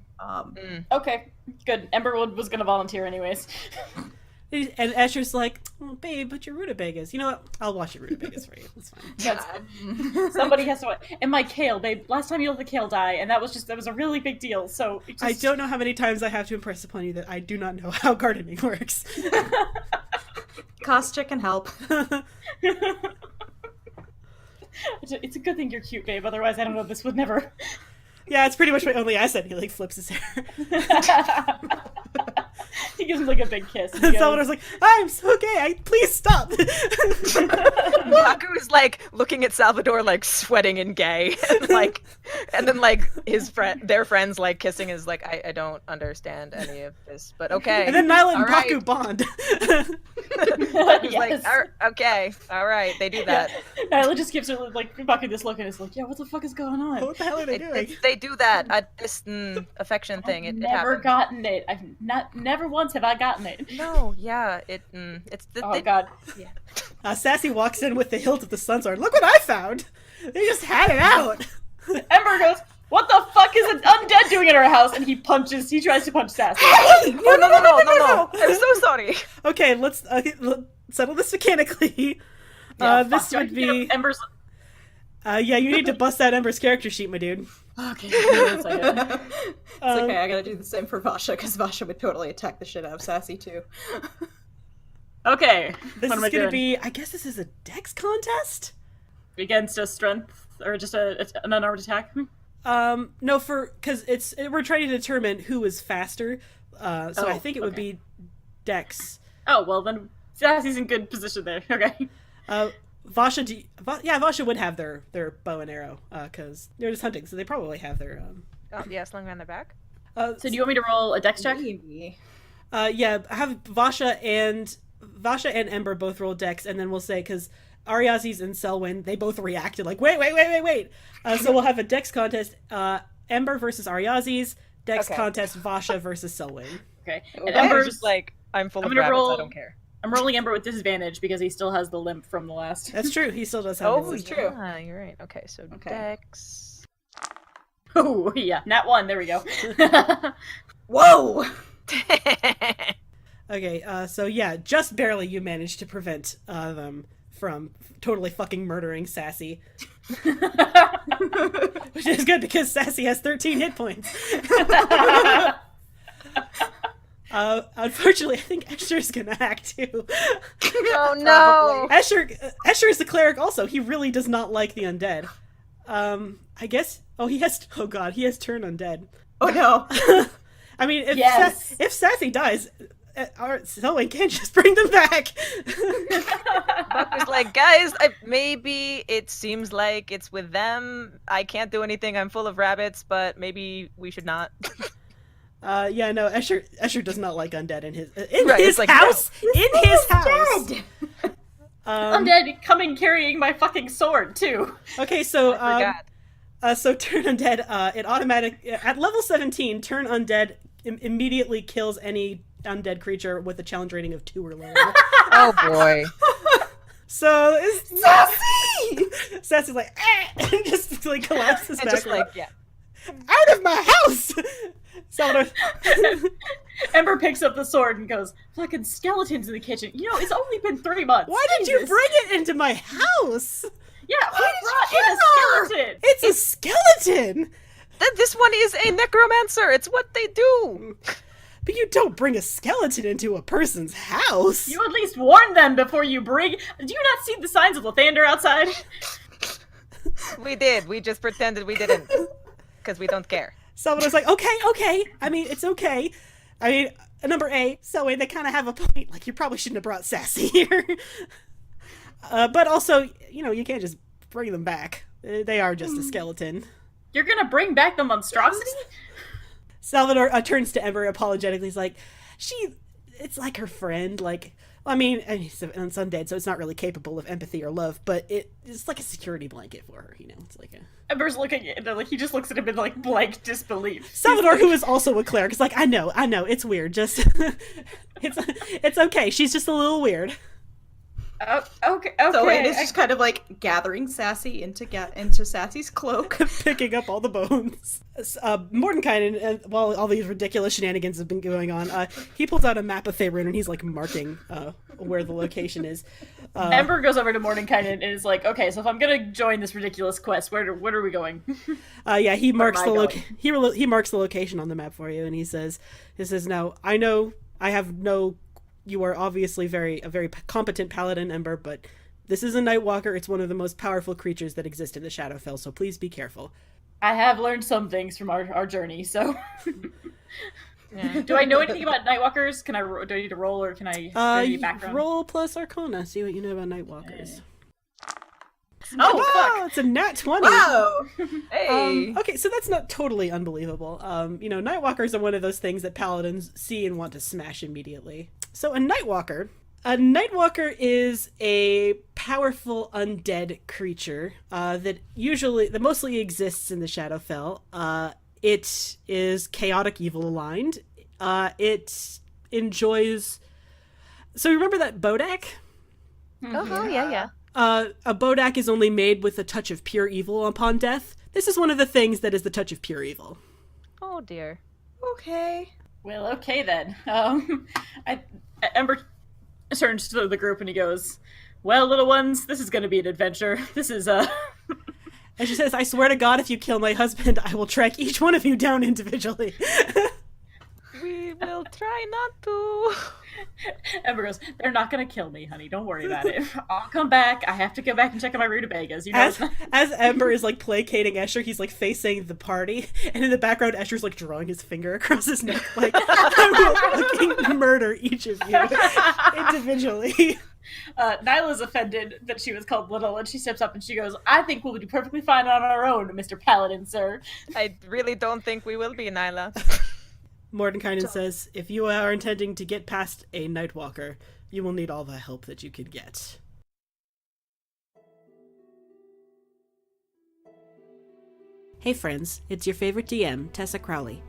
Okay, good. Emberwood was gonna volunteer anyways. And Escher's like, oh, babe, but your rutabagas. You know what? I'll wash your rutabagas for you. That's fine. Somebody has to. And my kale, babe. Last time you let the kale die, and that was a really big deal. So it just... I don't know how many times I have to impress upon you that I do not know how gardening works. Kostic can help. It's a good thing you're cute, babe. Otherwise, I don't know. This would never. Yeah, it's pretty much my only asset. He, like, flips his hair. He gives him like a big kiss. And he And goes, Salvador's like, I'm so gay. Please stop. Baku is like looking at Salvador like sweating and gay, and then like their friends like kissing is like I don't understand any of this, but okay. And then Nyla and All right. Baku bond. Baku's Yes. like, okay, all right, they do that. Nyla just gives her like Baku this look and is like, yeah, what the fuck is going on? What the hell are they doing? They do that. This affection thing. It Never happens. gotten it. I've never once have I gotten it. No, yeah, it's the. Oh god. Yeah. Sassy walks in with the hilt of the sun sword. Look what I found. They just had it out. Ember goes, what the fuck is an undead doing in our house? And he tries to punch Sassy. Hey! No. I'm so sorry. Okay, let's settle this mechanically. This Fuck, would do I need to be. get Ember's... Yeah, you need to bust out Ember's character sheet, my dude. Okay, give me 1 second. It's okay, I gotta do the same for Vasha, because Vasha would totally attack the shit out of Sassy, too. Okay. This what is am I gonna doing? be. I guess this is a dex contest. Against a strength or just an unarmed attack? No, because we're trying to determine who is faster. So I think it would okay. be dex. Oh, well then Sassy's in good position there. Okay. Vasha, Vasha would have their bow and arrow because they're just hunting, so they probably have their. Oh, yeah, slung around their back. So do you want me to roll a dex check? Maybe. Yeah, have Vasha and Ember both roll dex, and then we'll say because Ariazis and Selwyn they both reacted like wait. So we'll have a dex contest. Ember versus Ariazis. Dex Okay. contest. Vasha versus Selwyn. Okay. Okay. And Ember's Ember's just like, I'm full I'm of gonna rabbits, roll- I don't care. I'm rolling Ember with disadvantage because he still has the limp from the last. That's true. He still does have. Oh, his- true. yeah, you're right. Okay, so Okay. Dex. Oh yeah, nat 1. There we go. Whoa! Okay, so yeah, just barely you managed to prevent them from totally fucking murdering Sassy. Which is good because Sassy has 13 hit points. Unfortunately, I think Escher's gonna hack too. Oh no! Escher is the cleric also. He really does not like the undead. I guess. Oh, he has turn undead. Oh no. I mean, Yes. if Sassy dies, Selwyn can't just bring them back. Buck was like, guys, maybe it seems like it's with them. I can't do anything. I'm full of rabbits, but maybe we should not. Yeah, no, Escher does not like undead in his like, house. No. In his house. Dead. Undead coming carrying my fucking sword too. Okay, so Forgot. so turn undead. It at level 17. Turn undead immediately kills any undead creature with a challenge rating of 2 or lower. Oh boy. So it's Sassy! Sassy's like, and just like collapses And back. just like, yeah. Out of my house! Salvador. Ember picks up the sword and goes, fucking skeletons in the kitchen. You know, it's only been 3 months. Why did you Jesus. bring it into my house? Yeah, who brought in a skeleton? It's a skeleton! This one is a necromancer. It's what they do. But you don't bring a skeleton into a person's house. You at least warn them before you bring. Do you not see the signs of Lathander outside? We did. We just pretended we didn't. Because we don't care. Salvador's like, okay. I mean, it's okay. I mean, number A, Selwyn, they kind of have a point. Like, you probably shouldn't have brought Sassy here. But also, you know, you can't just bring them back. They are just a skeleton. You're gonna bring back the monstrosity? Salvador turns to Ember apologetically. He's like, it's like her friend. Like, I mean, it's undead, so it's not really capable of empathy or love, but it's like a security blanket for her, you know? It's like a... Ember's looking at it, like, he just looks at him in, like, blank disbelief. Salvador, who is also a cleric, is like, I know, it's weird, just... it's okay, she's just a little weird. Okay. So it is just kind of like gathering Sassy into Sassy's cloak. Picking up all the bones. Mordenkainen, while all these ridiculous shenanigans have been going on, he pulls out a map of Faerun and he's like marking where the location is. Ember goes over to Mordenkainen and is like, okay, so if I'm gonna join this ridiculous quest, where are we going? Yeah, he marks am I he marks the location on the map for you, and he says, "No, I know I have no. You are obviously a very competent paladin, Ember, but this is a Nightwalker. It's one of the most powerful creatures that exist in the Shadowfell, so please be careful." I have learned some things from our journey, so... Do I know anything about Nightwalkers? Do I need to roll, or can I do any background? Roll plus Arcana, see what you know about Nightwalkers. Oh, fuck! It's a nat 20! Wow! Hey. Okay, so that's not totally unbelievable. You know, Nightwalkers are one of those things that paladins see and want to smash immediately. So a Nightwalker is a powerful undead creature that mostly exists in the Shadowfell. It is chaotic evil aligned. It enjoys... So remember that Bodak? Oh, yeah. A Bodak is only made with a touch of pure evil upon death. This is one of the things that is the touch of pure evil. Oh, dear. Okay. Well, okay then. Ember turns to the group and he goes, well, little ones, this is going to be an adventure. This is, And she says, I swear to God, if you kill my husband, I will track each one of you down individually. We will try not to. Ember goes, they're not going to kill me, honey. Don't worry about it. I'll come back. I have to go back and check on my rutabagas. You know. As Ember is like placating Escher, he's like facing the party, and in the background, Escher's like drawing his finger across his neck, like I will fucking murder each of you individually. Nyla's offended that she was called little, and she steps up and she goes, I think we'll do perfectly fine on our own, Mr. Paladin, sir. I really don't think we will be, Nyla. Mordenkainen says, if you are intending to get past a Nightwalker, you will need all the help that you can get. Hey friends, it's your favorite DM, Tessa Crowley.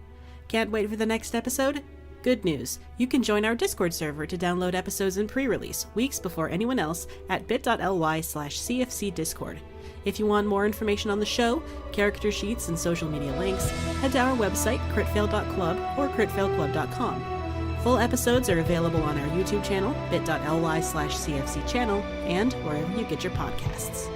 Can't wait for the next episode? Good news, you can join our Discord server to download episodes in pre-release, weeks before anyone else, at bit.ly/cfcdiscord. If you want more information on the show, character sheets, and social media links, head to our website, critfail.club or critfailclub.com. Full episodes are available on our YouTube channel, bit.ly/cfcchannel, and wherever you get your podcasts.